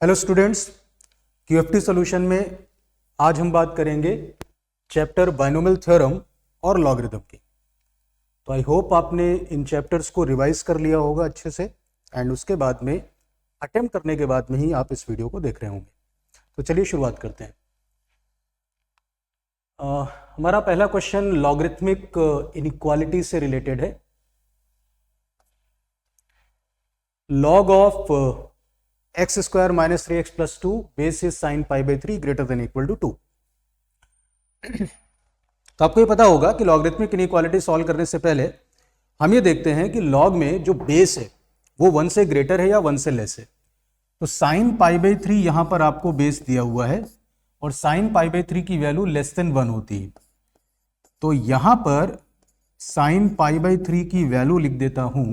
Hello students, क्यूएफटी solution में आज हम बात करेंगे चैप्टर बाइनोमियल थ्योरम और लॉगरिथम की। तो आई होप आपने इन चैप्टर्स को रिवाइज कर लिया होगा अच्छे से एंड उसके बाद में अटेम्प्ट करने के बाद में ही आप इस वीडियो को देख रहे होंगे। तो चलिए शुरुआत करते हैं। हमारा पहला क्वेश्चन लॉगरिथमिक इनइक्वालिटी से रिलेटेड है। Log of x square minus 3x plus 2 base is sine pi by 3 greater than equal to 2। तो आपको ये पता होगा कि लॉगरिथमिक इनइक्वालिटी सॉल्व करने से पहले हम ये देखते हैं कि लॉग में जो बेस है वो 1 से ग्रेटर है या 1 से लेस है। तो साइन पाई बाई 3 यहां पर आपको बेस दिया हुआ है और साइन पाई बाई 3 की वैल्यू लेस देन 1 होती है। तो यहां पर साइन पाई बाई 3 की वैल्यू लिख देता हूं,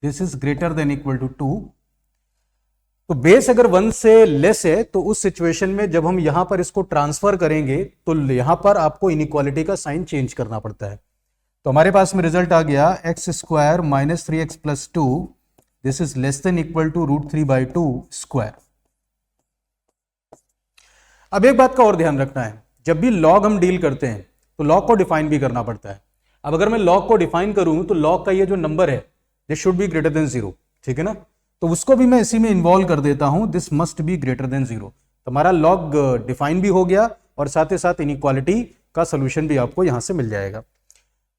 this is greater than equal to 2। तो बेस अगर 1 से लेस है तो उस सिचुएशन में जब हम यहां पर इसको ट्रांसफर करेंगे तो यहां पर आपको इनइक्वालिटी का साइन चेंज करना पड़ता है। तो हमारे पास में रिजल्ट आ गया x square minus 3x plus 2 this is less than equal to √3/2 square. अब एक बात का और ध्यान रखना है, जब भी लॉग हम डील करते हैं तो लॉग को डिफाइन भी करना पड़ता है। अब अगर मैं लॉग को डिफाइन करूं तो लॉग का ये जो नंबर है this should be greater than 0, ठीक है ना। तो उसको भी मैं इसी में इन्वॉल्व कर देता हूं, this must be greater than 0। तो हमारा लॉग डिफाइन भी हो गया और साथ ही साथ इनइक्वालिटी का सोल्यूशन भी आपको यहां से मिल जाएगा।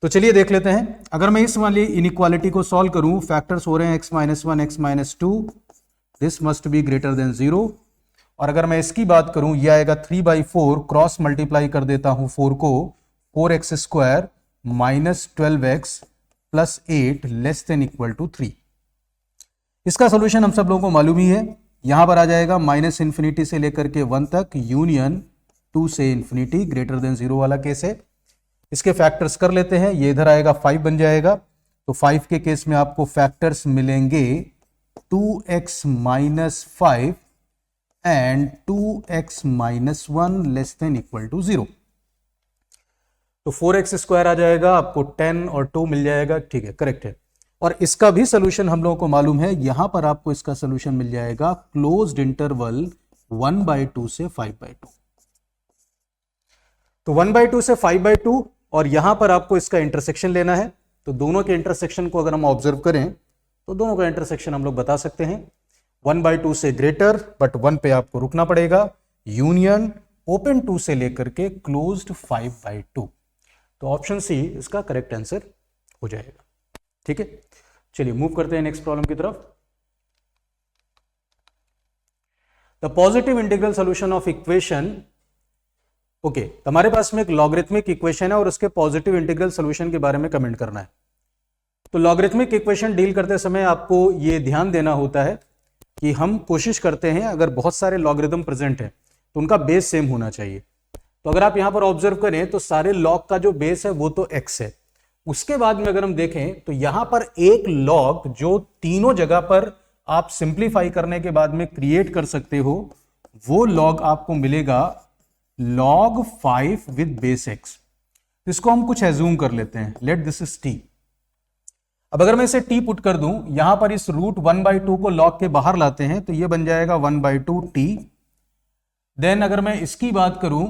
तो चलिए देख लेते हैं। अगर मैं इस वाली इनइक्वालिटी को सॉल्व करूं, फैक्टर्स हो रहे हैं x minus 1 x minus 2, this must be greater than 0। और अगर मैं इसकी बात करूं, यह आएगा 3/4, क्रॉस मल्टीप्लाई कर देता हूं 4 को, 4x square minus 12x plus 8 less than equal to 3। इसका सोल्यूशन हम सब लोगों को मालूम ही है, यहां पर आ जाएगा माइनस इंफिनिटी से लेकर के 1 तक, यूनियन 2 से इंफिनिटी, ग्रेटर देन 0 वाला केस है। इसके फैक्टर्स कर लेते हैं, ये इधर आएगा 5 बन जाएगा। तो 5 के केस में आपको फैक्टर्स मिलेंगे 2x minus 5 and 2x minus 1 less than equal to 0। तो 4x स्क्वायर आ जाएगा, आपको 10 और 2 मिल जाएगा, ठीक है, करेक्ट है। और इसका भी सोल्यूशन हम लोगों को मालूम है, यहां पर आपको इसका सोल्यूशन मिल जाएगा क्लोज्ड इंटरवल 1/2 से 5/2। तो 1/2 से 5/2 और यहां पर आपको इसका इंटरसेक्शन लेना है। तो दोनों के इंटरसेक्शन को अगर हम ऑब्जर्व करें तो दोनों का इंटरसेक्शन हम लोग बता सकते हैं 1/2 से ग्रेटर, बट 1 पे आपको रुकना पड़ेगा, यूनियन ओपन 2 से लेकर के क्लोज्ड 5/2। तो ऑप्शन सी इसका करेक्ट आंसर हो जाएगा, ठीक है। चलिए मूव करते हैं नेक्स्ट प्रॉब्लम की तरफ। The positive integral solution of equation, okay, हमारे पास में एक लॉगरिथमिक इक्वेशन है और उसके पॉजिटिव इंटीग्रल सॉल्यूशन के बारे में कमेंट करना है। तो लॉगरिथमिक इक्वेशन डील करते समय आपको यह ध्यान देना होता है कि हम कोशिश करते हैं अगर बहुत सारे लॉगरिथम प्रेजेंट है तो उनका बेस सेम होना चाहिए। तो अगर आप यहां पर ऑब्जर्व करें तो सारे लॉग का जो बेस है वो तो x है। उसके बाद में अगर हम देखें तो यहां पर एक लॉग जो तीनों जगह पर आप सिंप्लीफाई करने के बाद में क्रिएट कर सकते हो, वो लॉग आपको मिलेगा log 5 विद बेस x। इसको हम कुछ एज्यूम कर लेते हैं, लेट दिस इज t। अब अगर मैं इसे t पुट कर दूं, यहां पर इस √1/2 को log के बाहर लाते हैं तो यह बन जाएगा 1/2 t। देन अगर मैं इसकी बात करूं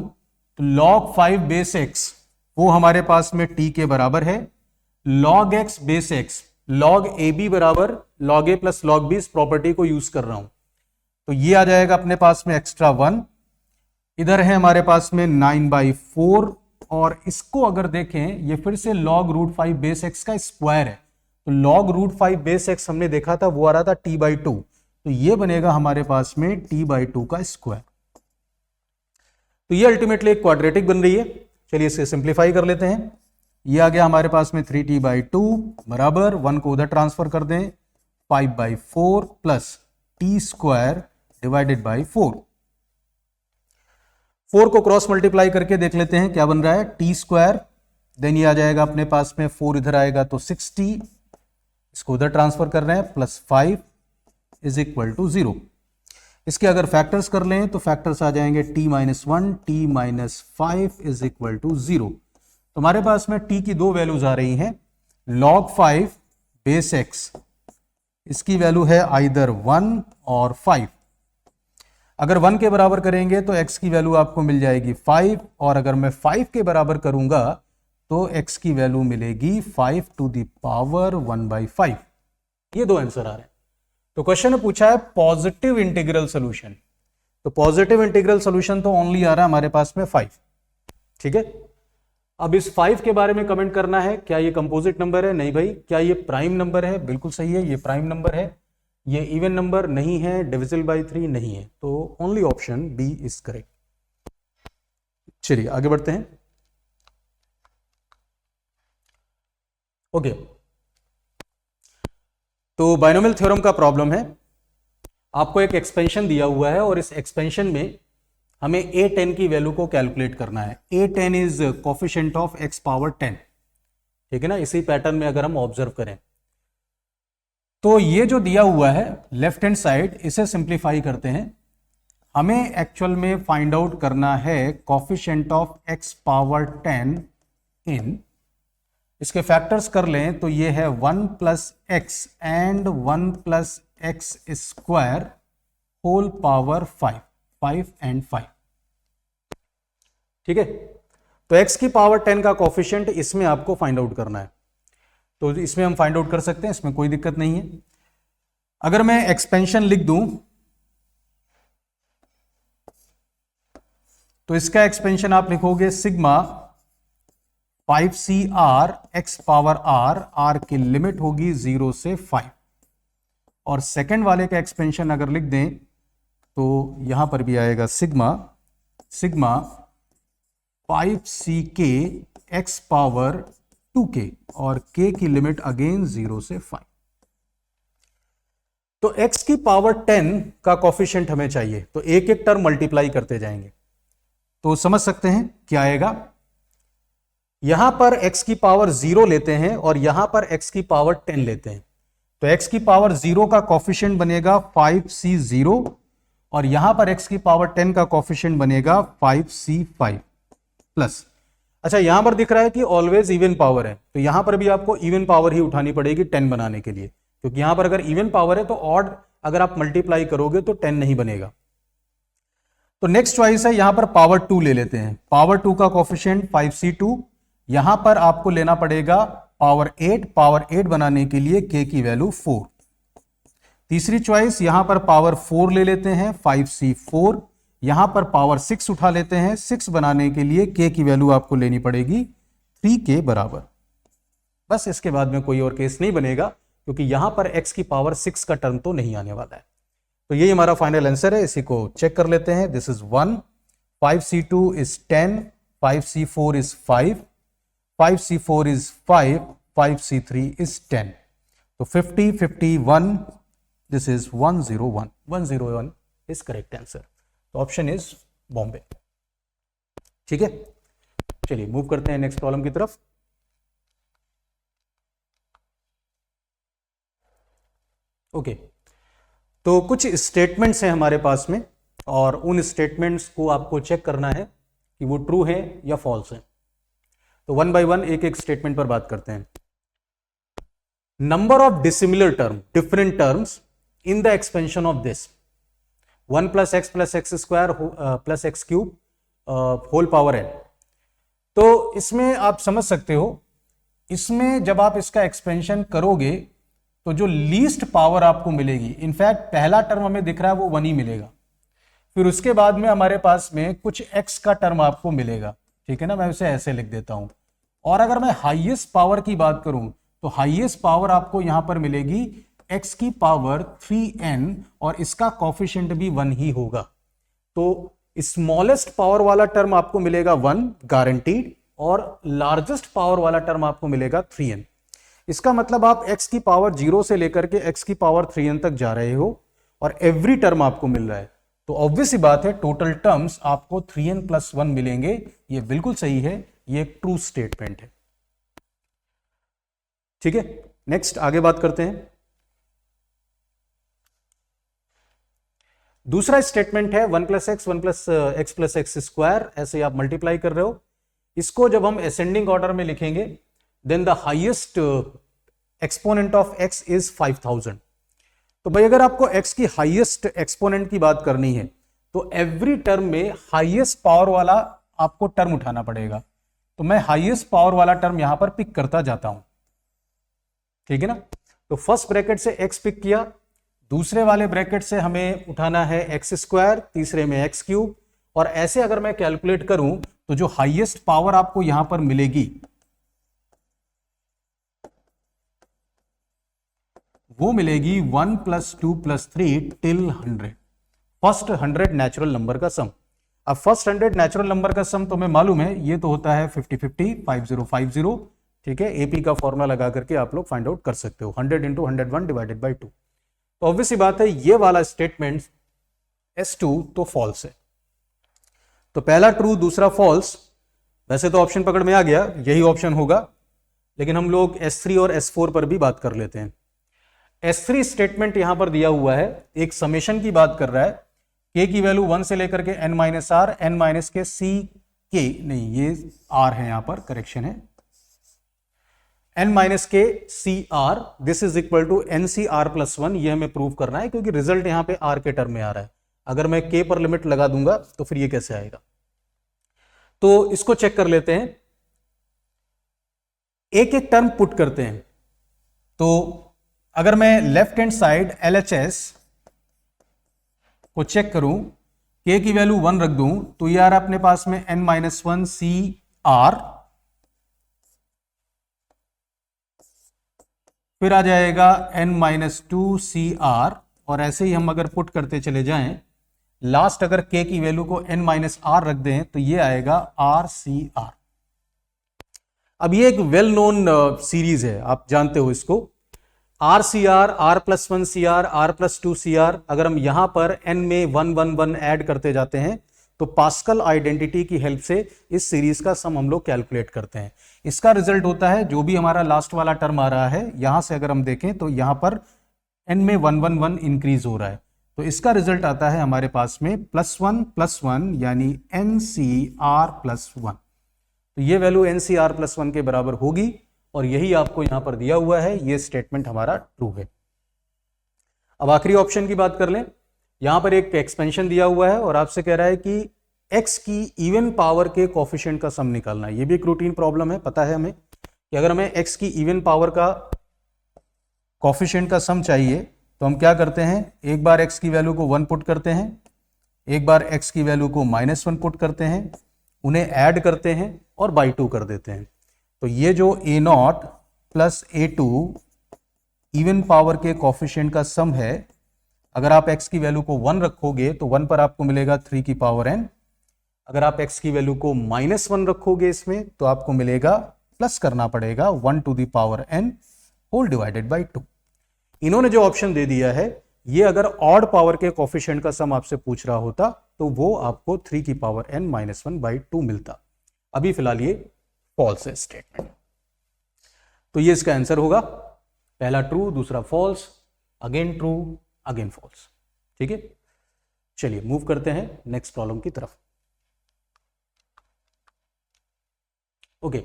तो log 5 बेस x वो हमारे पास में t के बराबर है, log x base x log ab बराबर log a plus log b, इस प्रॉपर्टी को यूज कर रहा हूं। तो ये आ जाएगा अपने पास में एक्स्ट्रा 1। इधर है हमारे पास में 9/4 और इसको अगर देखें ये फिर से log √5 बेस x का स्क्वायर है। तो log √5 बेस x हमने देखा था वो आ रहा था t/2, तो ये बनेगा हमारे पास में t/2 का स्क्वायर। तो ये अल्टीमेटली एक क्वाड्रेटिक बन रही है। चलिए इसे सिंप्लीफाई कर लेते हैं। ये आ गया हमारे पास में 3t/2 बराबर 1 को उधर ट्रांसफर कर दें 5/4 plus t square divided by 4। 4 को क्रॉस मल्टीप्लाई करके देख लेते हैं क्या बन रहा है, t स्क्वायर, देन ये आ जाएगा अपने पास में 4 इधर आएगा तो 6t, इसको उधर ट्रांसफर कर रहे हैं, प्लस 5 इज इक्वल टू 0। इसके अगर फैक्टर्स कर लें तो फैक्टर्स आ जाएंगे t minus 1, t minus 5 is equal to 0। तो हमारे पास में t की दो वैल्यूज आ रही हैं, log 5 बेस x इसकी वैल्यू है आइदर 1 और 5। अगर 1 के बराबर करेंगे तो x की वैल्यू आपको मिल जाएगी 5, और अगर मैं 5 के बराबर करूंगा तो x की वैल्यू मिलेगी 5 टू द पावर 1/5। ये दो आंसर आ रहे हैं। तो क्वेश्चन ने पूछा है पॉजिटिव इंटीग्रल सॉल्यूशन, तो पॉजिटिव इंटीग्रल सॉल्यूशन तो ओनली आ रहा है हमारे पास में 5। ठीक है, अब इस 5 के बारे में कमेंट करना है, क्या ये कंपोजिट नंबर है? नहीं भाई। क्या ये प्राइम नंबर है? बिल्कुल सही है, ये प्राइम नंबर है। ये इवन नंबर नहीं है, डिविजिबल बाय 3 नहीं है, तो only option B is correct. चलिए आगे बढ़ते हैं। ओके, तो बाइनोमियल थ्योरम का प्रॉब्लम है। आपको एक एक्सपेंशन दिया हुआ है और इस एक्सपेंशन में हमें a10 की वैल्यू को कैलकुलेट करना है। a10 is coefficient of x power 10। ठीक है ना, इसी पैटर्न में अगर हम ऑब्जर्व करें तो ये जो दिया हुआ है लेफ्ट हैंड साइड, इसे सिंप्लीफाई करते हैं। हमें एक्चुअल में फाइंड आउट करना है coefficient of x power 10 in, इसके फैक्टर्स कर लें तो ये है 1 plus x and 1 plus x square whole power 5 and 5। ठीक है, तो x की पावर 10 का कोफिशिएंट इसमें आपको फाइंड आउट करना है, तो इसमें हम फाइंड आउट कर सकते हैं, इसमें कोई दिक्कत नहीं है। अगर मैं एक्सपेंशन लिख दूं तो इसका एक्सपेंशन आप लिखोगे sigma 5cr x power r की लिमिट होगी 0 से 5, और सेकंड वाले का एक्सपेंशन अगर लिख दें तो यहां पर भी आएगा sigma 5ck x power 2k, और k की लिमिट अगेन 0 से 5। तो x की पावर 10 का कोफिशिएंट हमें चाहिए, तो एक एक टर्म मल्टीप्लाई करते जाएंगे, तो समझ सकते हैं क्या आएगा। यहां पर x की पावर 0 लेते हैं और यहां पर x की पावर 10 लेते हैं, तो x की पावर 0 का कोफिशिएंट बनेगा 5c0, और यहां पर x की पावर 10 का कोफिशिएंट बनेगा 5c5 प्लस। अच्छा, यहां पर दिख रहा है कि ऑलवेज इवन पावर है, तो यहां पर भी आपको इवन पावर ही उठानी पड़ेगी 10 बनाने के लिए, क्योंकि यहां पर अगर इवन पावर है तो ऑड अगर आप मल्टीप्लाई करोगे तो 10 नहीं बनेगा। तो नेक्स्ट चॉइस है, यहां पर पावर 2 ले लेते हैं। पावर 2 का कोफिशिएंट 5c2, यहां पर आपको लेना पड़ेगा पावर 8 बनाने के लिए k की वैल्यू 4। तीसरी चॉइस, यहां पर पावर 4 ले लेते हैं 5c4, यहां पर पावर 6 उठा लेते हैं, 6 बनाने के लिए k की वैल्यू आपको लेनी पड़ेगी 3 के बराबर। बस इसके बाद में कोई और केस नहीं बनेगा, क्योंकि यहां पर x की पावर 6 का टर्म तो नहीं आने वाला है। तो यही हमारा फाइनल आंसर है, इसी को चेक कर लेते हैं। This is 1, 5c2 is 10, 5c4 is 5, 5c4 is 5, 5c3 is 10. So 50, 51, this is 101. 101 is correct answer. So option is Bombay. ठीक है, चलिए मूव करते हैं नेक्स्ट प्रॉब्लम की तरफ। ओके, तो कुछ स्टेटमेंट्स हैं हमारे पास में, और उन स्टेटमेंट्स को आपको चेक करना है कि वो ट्रू है या फॉल्स है। तो वन बाय वन एक एक स्टेटमेंट पर बात करते हैं। Number of dissimilar term, different terms in the expansion of this 1 plus x square plus x cube whole power n। तो इसमें आप समझ सकते हो, इसमें जब आप इसका एक्सपेंशन करोगे तो जो लीस्ट पावर आपको मिलेगी, इनफैक्ट पहला टर्म हमें दिख रहा है वो 1 ही मिलेगा, फिर उसके बाद में हमारे पास में कुछ x का टर्म आपको मिलेगा। ठीक है ना, मैं उसे ऐसे लिख देता हूं। और अगर मैं हाईएस्ट पावर की बात करूं तो हाईएस्ट पावर आपको यहां पर मिलेगी x की पावर 3n, और इसका कोफिशिएंट भी 1 ही होगा। तो स्मॉलेस्ट पावर वाला टर्म आपको मिलेगा 1 गारंटीड, और लार्जेस्ट पावर वाला टर्म आपको मिलेगा 3n। इसका मतलब आप x की पावर 0 से लेकर के x की पावर 3n तक जा रहे हो, और एवरी टर्म आपको मिल रहा है। तो ऑब्वियस ही बात है, टोटल टर्म्स आपको 3n + 1 मिलेंगे। ये बिल्कुल सही है, ये एक ट्रू स्टेटमेंट है। ठीक है, नेक्स्ट आगे बात करते हैं। दूसरा स्टेटमेंट है 1 + x 1 + x + x स्क्वायर, ऐसे आप मल्टीप्लाई कर रहे हो। इसको जब हम असेंडिंग ऑर्डर में लिखेंगे, then the highest exponent of x is 5000। तो भाई अगर आपको x की हाईएस्ट एक्सपोनेंट की बात करनी है तो एवरी टर्म में हाईएस्ट पावर वाला आपको टर्म उठाना पड़ेगा। तो मैं हाईएस्ट पावर वाला टर्म यहां पर पिक करता जाता हूं, ठीक है ना। तो फर्स्ट ब्रैकेट से x पिक किया, दूसरे वाले ब्रैकेट से हमें उठाना है एक्स स्क्वायर, तीसरे में एक्स क्यूब, और ऐसे अगर मैं कैलकुलेट करूं तो जो हाईएस्ट पावर आपको यहां पर मिलेगी वो मिलेगी 1 + 2 + 3 टिल 100, फर्स्ट 100 नेचुरल नंबर का सम। अब फर्स्ट 100 नेचुरल नंबर का सम तो हमें मालूम है, ये तो होता है 50-50 5050, ठीक है। एपी का फॉर्मूला लगा करके आप लोग फाइंड आउट कर सकते हो, 100 × 101 / 2। तो ऑब्वियस सी बात है ये वाला स्टेटमेंट S2 तो फॉल्स है। तो पहला ट्रू, दूसरा फॉल्स। वैसे तो ऑप्शन पकड़ में आ गया, यही ऑप्शन होगा, लेकिन हम लोग S3 और S4 पर भी बात कर लेते हैं। S3 स्टेटमेंट यहां पर दिया हुआ है, एक समेशन की बात कर रहा है, k की वैल्यू 1 से लेकर के n - r, n - k c k, नहीं ये r है, यहां पर करेक्शन है, n - k c r, this is equal to NCr + 1। ये हमें प्रूव करना है क्योंकि रिजल्ट यहां पे r के टर्म में आ रहा है। अगर मैं k पर लिमिट लगा दूंगा तो फिर ये कैसे आएगा। तो इसको चेक कर लेते हैं, एक एक टर्म पुट करते हैं। तो अगर मैं लेफ्ट हैंड साइड LHS को चेक करूं, k की वैल्यू 1 रख दूं तो यार अपने पास में n - 1 c r, फिर आ जाएगा n - 2 c r, और ऐसे ही हम अगर पुट करते चले जाएं, लास्ट अगर k की वैल्यू को n - r रख दें तो ये आएगा r c r। अब ये एक वेल नोन सीरीज है, आप जानते हो इसको, RCR, R + 1 CR, R + 2 CR। अगर हम यहां पर n में 1 1 1 ऐड करते जाते हैं तो पास्कल आइडेंटिटी की हेल्प से इस सीरीज का सम हम लोग कैलकुलेट करते हैं। इसका रिजल्ट होता है जो भी हमारा लास्ट वाला टर्म आ रहा है, यहां से अगर हम देखें तो यहां पर n में 1 1 1 इंक्रीज हो रहा है, तो इसका रिजल्ट आता है हमारे पास में +1 + 1 यानी NCR + 1। तो ये वैल्यू NCR + 1 के बराबर होगी, और यही आपको यहां पर दिया हुआ है, ये स्टेटमेंट हमारा ट्रू है। अब आखिरी ऑप्शन की बात कर लें। यहां पर एक एक्सपेंशन दिया हुआ है और आपसे कह रहा है कि x की इवन पावर के कोफिशिएंट का सम निकालना है। ये भी एक रूटीन प्रॉब्लम है, पता है हमें कि अगर हमें x की इवन पावर का कोफिशिएंट का सम चाहिए तो हम क्या करते हैं, एक बार x की वैल्यू को 1 पुट करते हैं, एक बार x की वैल्यू को -1 पुट करते हैं, उन्हें ऐड करते हैं और बाई 2 कर देते हैं। तो ये जो A0 + A2 इवन पावर के कोफिशिएंट का सम है, अगर आप x की वैल्यू को 1 रखोगे तो 1 पर आपको मिलेगा 3 की पावर n, अगर आप x की वैल्यू को -1 रखोगे इसमें तो आपको मिलेगा, प्लस करना पड़ेगा 1 to the power n whole divided by 2। इन्होंने जो ऑप्शन दे दिया है, ये अगर ऑड पावर के कोफिशिएंट का सम आपसे पूछ रहा होता तो वो आपको 3 की पावर n -1/2 मिलता। अभी फिलहाल ये फॉल्स है स्टेटमेंट, तो ये इसका आंसर होगा, पहला ट्रू, दूसरा false, again true, again false. ठीक है, चलिए मूव करते हैं नेक्स्ट प्रॉब्लम की तरफ। Okay,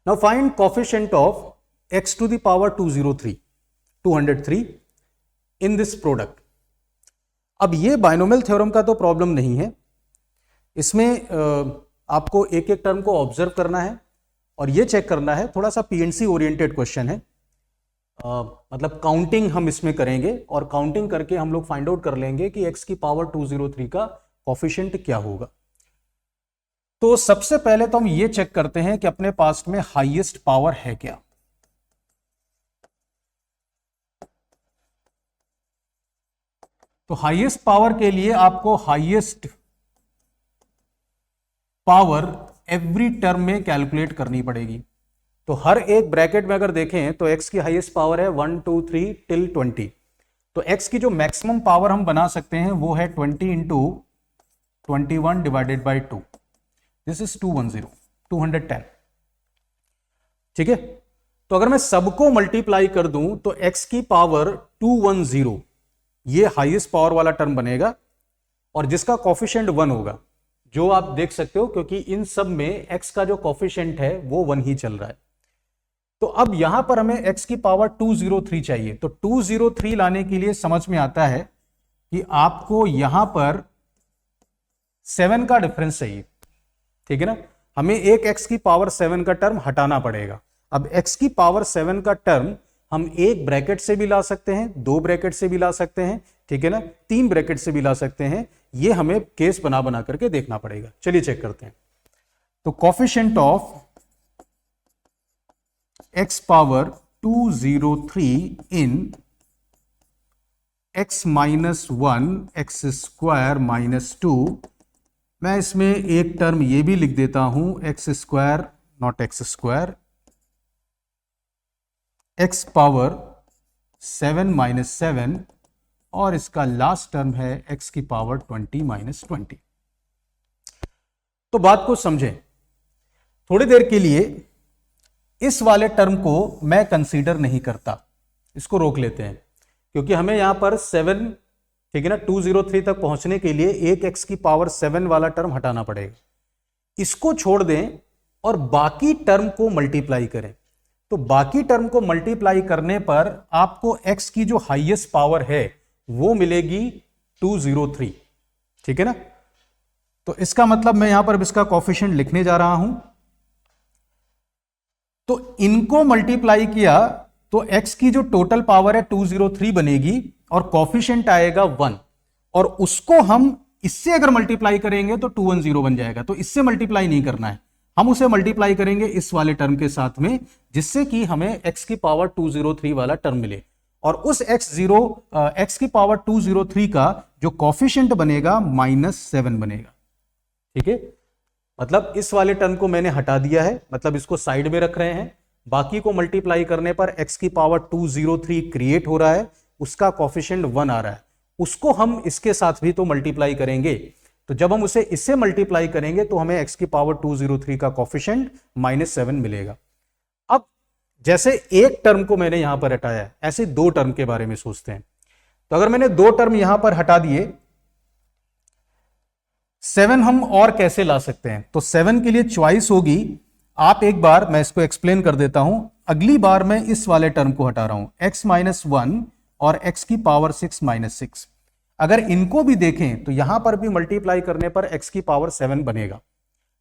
now find coefficient of x to the power 203 in this product. अब ये बाइनोमियल थ्योरम का तो प्रॉब्लम नहीं है, इसमें आपको एक एक टर्म को ऑब्जर्व करना है और ये चेक करना है, थोड़ा सा पीएनसी ओरिएंटेड क्वेश्चन है, मतलब काउंटिंग हम इसमें करेंगे और काउंटिंग करके हम लोग फाइंड आउट कर लेंगे कि x की पावर 203 का कोफिशिएंट क्या होगा। तो सबसे पहले तो हम ये चेक करते हैं कि अपने पास में हाईएस्ट पावर है क्या। तो हाईएस्ट पावर के लिए आपको हाईएस्ट पावर एवरी टर्म में कैलकुलेट करनी पड़ेगी। तो हर एक ब्रैकेट में अगर देखें तो x की हाईएस्ट पावर है 1 2 3 टिल 20। तो x की जो मैक्सिमम पावर हम बना सकते हैं वो है 20 into 21 divided by 2, this is 210। ठीक है, तो अगर मैं सबको मल्टीप्लाई कर दूं तो x की पावर 210 ये हाईएस्ट पावर वाला टर्म बनेगा और जिसका कोफिशिएंट 1 होगा, जो आप देख सकते हो क्योंकि इन सब में x का जो कोफिशिएंट है वो 1 ही चल रहा है। तो तो अब यहां पर हमें x की पावर 203 चाहिए। तो 203 लाने के लिए समझ में आता है कि आपको यहां पर 7 का डिफरेंस चाहिए, ठीक है ना। हमें एक x की पावर 7 का टर्म हटाना पड़ेगा। अब x की पावर 7 का टर्म हम एक ब्रैकेट से भी ला सकते हैं, दो ब्रैकेट से भी ला सकते हैं, ठीक है ना, तीन ब्रैकेट से भी ला सकते हैं। ये हमें केस बना बना करके देखना पड़ेगा। चलिए चेक करते हैं। तो coefficient of x power 203 in x minus 1 x square minus 2, मैं इसमें एक टर्म ये भी लिख देता हूं x square not x square, x power 7 minus 7 और इसका लास्ट टर्म है एक्स की पावर 20 माइनस 20। तो बात को समझें, थोड़ी देर के लिए इस वाले टर्म को मैं कंसीडर नहीं करता, इसको रोक लेते हैं, क्योंकि हमें यहां पर 7, ठीक है ना, 203 तक पहुंचने के लिए एक x की पावर 7 वाला टर्म हटाना पड़ेगा। इसको छोड़ दें और बाकी टर्म को मल्टीप्लाई करें। तो बाकी टर्म को मल्टीप्लाई करने पर आपको x की जो हाईएस्ट पावर है वो मिलेगी 203, ठीक है ना। तो इसका मतलब मैं यहां पर इसका कोफिशिएंट लिखने जा रहा हूं। तो इनको मल्टीप्लाई किया तो x की जो टोटल पावर है 203 बनेगी और कोफिशिएंट आएगा 1, और उसको हम इससे अगर मल्टीप्लाई करेंगे तो 210 बन जाएगा। तो इससे मल्टीप्लाई नहीं करना है, हम उसे मल्टीप्लाई करेंगे इस वाले टर्म के साथ में, जिससे कि हमें x की पावर 203 वाला टर्म मिले। और उस x की पावर 203 का जो कोफिशिएंट बनेगा -7 बनेगा, ठीक है। मतलब इस वाले टर्म को मैंने हटा दिया है, मतलब इसको साइड में रख रहे हैं। बाकी को मल्टीप्लाई करने पर x की पावर 203 क्रिएट हो रहा है, उसका कोफिशिएंट 1 आ रहा है, उसको हम इसके साथ भी तो मल्टीप्लाई करेंगे। तो जब हम उसे इससे मल्टीप्लाई करेंगे तो हमें x की पावर 203 का कोफिशिएंट -7 मिलेगा। अब जैसे एक टर्म को मैंने यहां पर हटाया, ऐसे दो टर्म के बारे में सोचते हैं। तो अगर मैंने दो टर्म यहां पर हटा दिए, 7 हम और कैसे ला सकते हैं? तो 7 के लिए चॉइस होगी, आप एक बार, मैं इसको एक्सप्लेन कर देता हूं। अगली बार मैं इस वाले टर्म को हटा रहा हूं, x माइनस 1 और x की पावर 6 माइनस 6। अगर इनको भी देखें तो यहां पर भी मल्टीप्लाई करने पर x की पावर 7 बनेगा,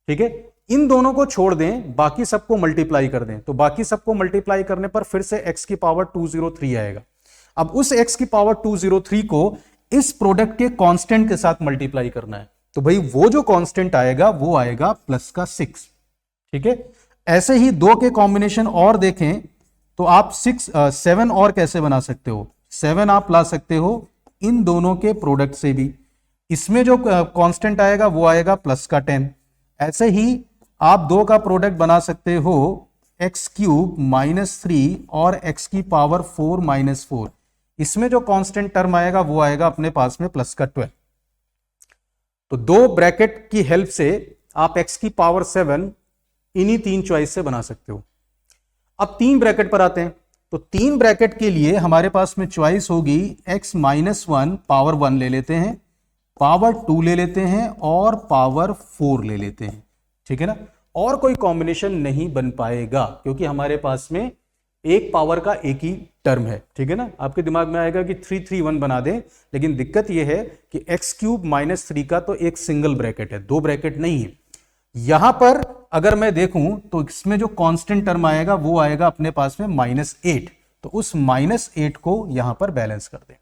ठीक है। इन दोनों को छोड़ दें, बाकी सबको मल्टीप्लाई कर दें, तो बाकी सबको मल्टीप्लाई करने पर फिर से x की पावर 203 आएगा। अब उस x की पावर 203 को इस प्रोडक्ट के कांस्टेंट के साथ मल्टीप्लाई करना है। तो भाई वो जो कांस्टेंट आएगा वो आएगा प्लस का 6, ठीक है। ऐसे ही दो के कॉम्बिनेशन और देखें तो आप 7 और कैसे बना सकते हो? 7 आप ला सकते हो इन दोनों के प्रोडक्ट से भी। इसमें जो कांस्टेंट आएगा वो आएगा प्लस का 10। ऐसे ही आप दो का प्रोडक्ट बना सकते हो एक्स क्यूब -3 और x की पावर 4 -4। इसमें जो कांस्टेंट टर्म आएगा वो आएगा अपने पास में प्लस का 12। तो दो ब्रैकेट की हेल्प से आप x की पावर 7 इन्हीं तीन चॉइस से बना सकते हो। अब तीन ब्रैकेट पर आते हैं। तो तीन ब्रैकेट के लिए हमारे पास में चॉइस होगी x -1 पावर 1 ले लेते हैं, पावर 2 ले लेते हैं और पावर 4 ले लेते हैं, ठीक है ना। और कोई कॉम्बिनेशन नहीं बन पाएगा क्योंकि हमारे पास में एक पावर का एक ही टर्म है, ठीक है ना। आपके दिमाग में आएगा कि 3 3 1 बना दें, लेकिन दिक्कत यह है कि x क्यूब -3 का तो एक सिंगल ब्रैकेट है, दो ब्रैकेट नहीं है। यहां पर अगर मैं देखूं तो इसमें जो कांस्टेंट टर्म आएगा वो आएगा अपने पास में -8। तो उस -8 को यहां पर बैलेंस कर दें।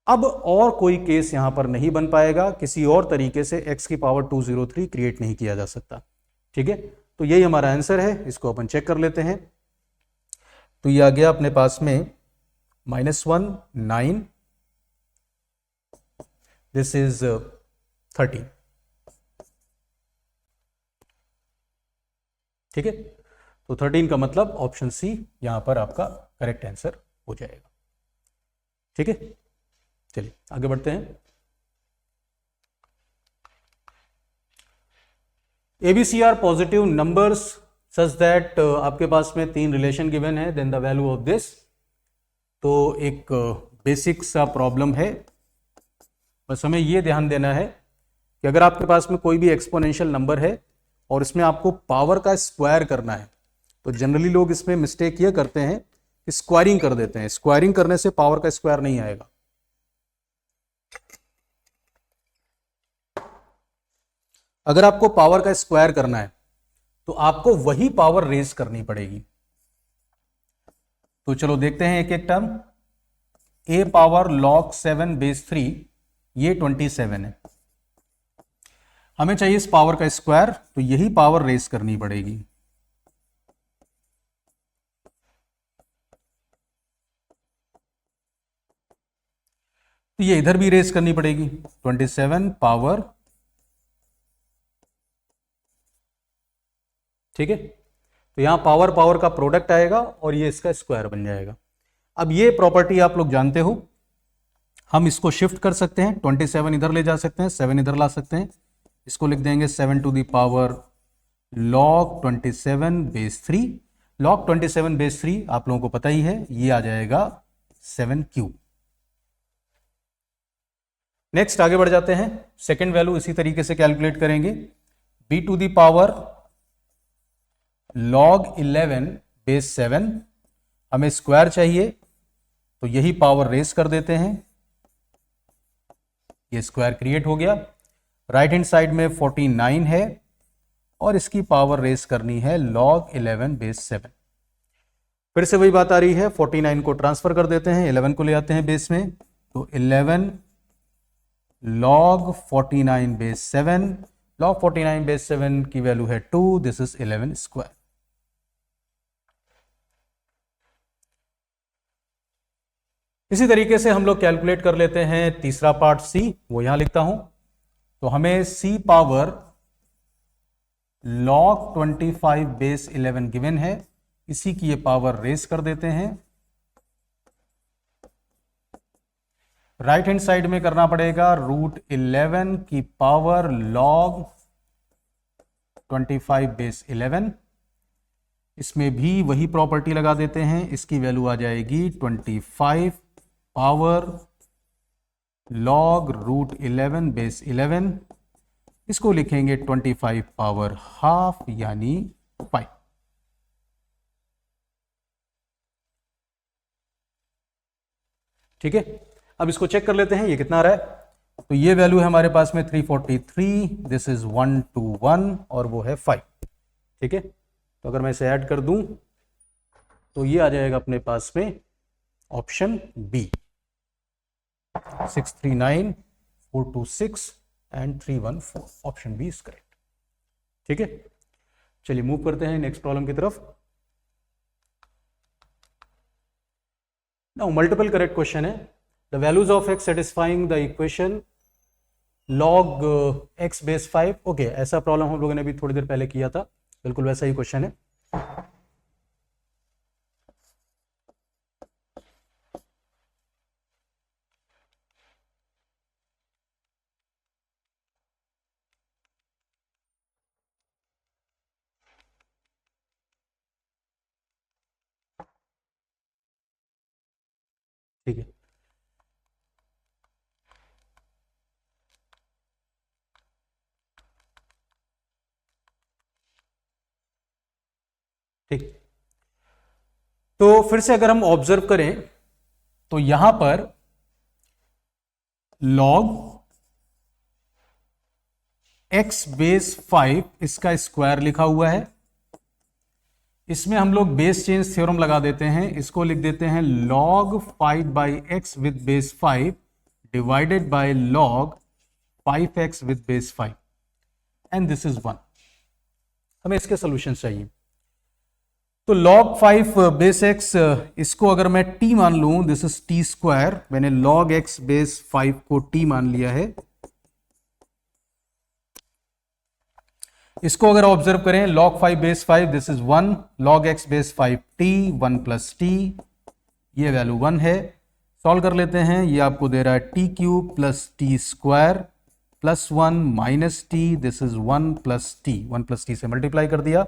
अब और कोई केस यहां पर नहीं बन पाएगा, किसी और तरीके से x की पावर 203 क्रिएट नहीं किया जा सकता, ठीक है। तो यही हमारा आंसर है, इसको अपन चेक कर लेते हैं। तो ये आ गया अपने पास में -1 9, दिस इज 13, ठीक है। तो 13 का मतलब ऑप्शन सी यहां पर आपका करेक्ट आंसर हो जाएगा, ठीक है। चलिए आगे बढ़ते हैं। ABC are positive numbers such that आपके पास में तीन रिलेशन गिवन है, then the value of this. तो एक बेसिक सा प्रॉब्लम है, बस हमें यह ध्यान देना है कि अगर आपके पास में कोई भी एक्सपोनेंशियल नंबर है और इसमें आपको पावर का स्क्वायर करना है, तो जनरली लोग इसमें मिस्टेक ये करते हैं कि स्क्वायरिंग कर देते हैं। स्क्वायरिंग करने से पावर का स्क्वायर नहीं आएगा। अगर आपको पावर का स्क्वायर करना है तो आपको वही पावर रेज करनी पड़ेगी। तो चलो देखते हैं एक एक term. a power log 7 base 3, ये 27 है। हमें चाहिए इस पावर का स्क्वायर, तो यही पावर रेज करनी पड़ेगी। तो ये इधर भी रेज करनी पड़ेगी। 27 पावर, ठीक है। तो यहां पावर पावर का प्रोडक्ट आएगा और ये इसका स्क्वायर बन जाएगा। अब ये प्रॉपर्टी आप लोग जानते हो, हम इसको शिफ्ट कर सकते हैं। 27 इधर ले जा सकते हैं, 7 इधर ला सकते हैं। इसको लिख देंगे 7 to the power log 27 base 3। log 27 base 3 आप लोगों को पता ही है, ये आ जाएगा 7 क्यूब। नेक्स्ट आगे बढ़ जाते हैं। सेकेंड वैल्यू इसी तरीके से कैलकुलेट करेंगे। b to the power log 11 base 7, हमें स्क्वायर चाहिए तो यही पावर रेस कर देते हैं। ये स्क्वायर क्रिएट हो गया। राइट हैंड साइड में 49 है और इसकी पावर रेस करनी है log 11 बेस 7। फिर से वही बात आ रही है, 49 को ट्रांसफर कर देते हैं, 11 को ले आते हैं बेस में। तो 11 log 49 बेस 7, log 49 बेस 7 की वैल्यू है 2, दिस इज 11 स्क्वायर। इसी तरीके से हम लोग कैलकुलेट कर लेते हैं तीसरा पार्ट c, वो यहां लिखता हूं। तो हमें c power log 25 base 11 given है, इसी की ये पावर रेस कर देते हैं। राइट हैंड साइड में करना पड़ेगा √11 की पावर log 25 बेस 11। इसमें भी वही प्रॉपर्टी लगा देते हैं, इसकी वैल्यू आ जाएगी 25 पावर log √11 बेस 11। इसको लिखेंगे 25 पावर हाफ यानी 5। ठीक है, अब इसको चेक कर लेते हैं ये कितना आ रहा है। तो ये वैल्यू है हमारे पास में 343, दिस इज 121 और वो है 5। ठीक है, तो अगर मैं इसे ऐड कर दूं तो ये आ जाएगा अपने पास में option B, 639 426 and 314। Option B is correct. ठीक है, चलिए मूव करते हैं नेक्स्ट प्रॉब्लम की तरफ। नाउ मल्टीपल करेक्ट क्वेश्चन है। The values of x satisfying the equation log x base 5। Okay, ऐसा प्रॉब्लम हम लोगों ने भी थोड़ी देर पहले किया था, बिल्कुल वैसा ही क्वेश्चन है। ठीक है, ठीक। तो फिर से अगर हम ऑब्जर्व करें तो यहां पर log x बेस 5 इसका स्क्वायर लिखा हुआ है। इसमें हम लोग बेस चेंज थ्योरम लगा देते हैं, इसको लिख देते हैं log 5/x with base 5 divided by log 5x with base 5 and this is 1। हमें इसके सॉल्यूशन चाहिए। तो log 5 बेस x, इसको अगर मैं t मान लूं, दिस इज t स्क्वायर। मैंने log x बेस 5 को t मान लिया है। इसको अगर ऑब्जर्व करें log 5 base 5, this is 1, log x base 5 t, 1 plus T, ये वैल्यू 1 है। सॉल्व कर लेते हैं, ये आपको दे रहा है t cube plus t square plus 1 minus T, this is 1 plus T. 1 plus T से मल्टीप्लाई कर दिया,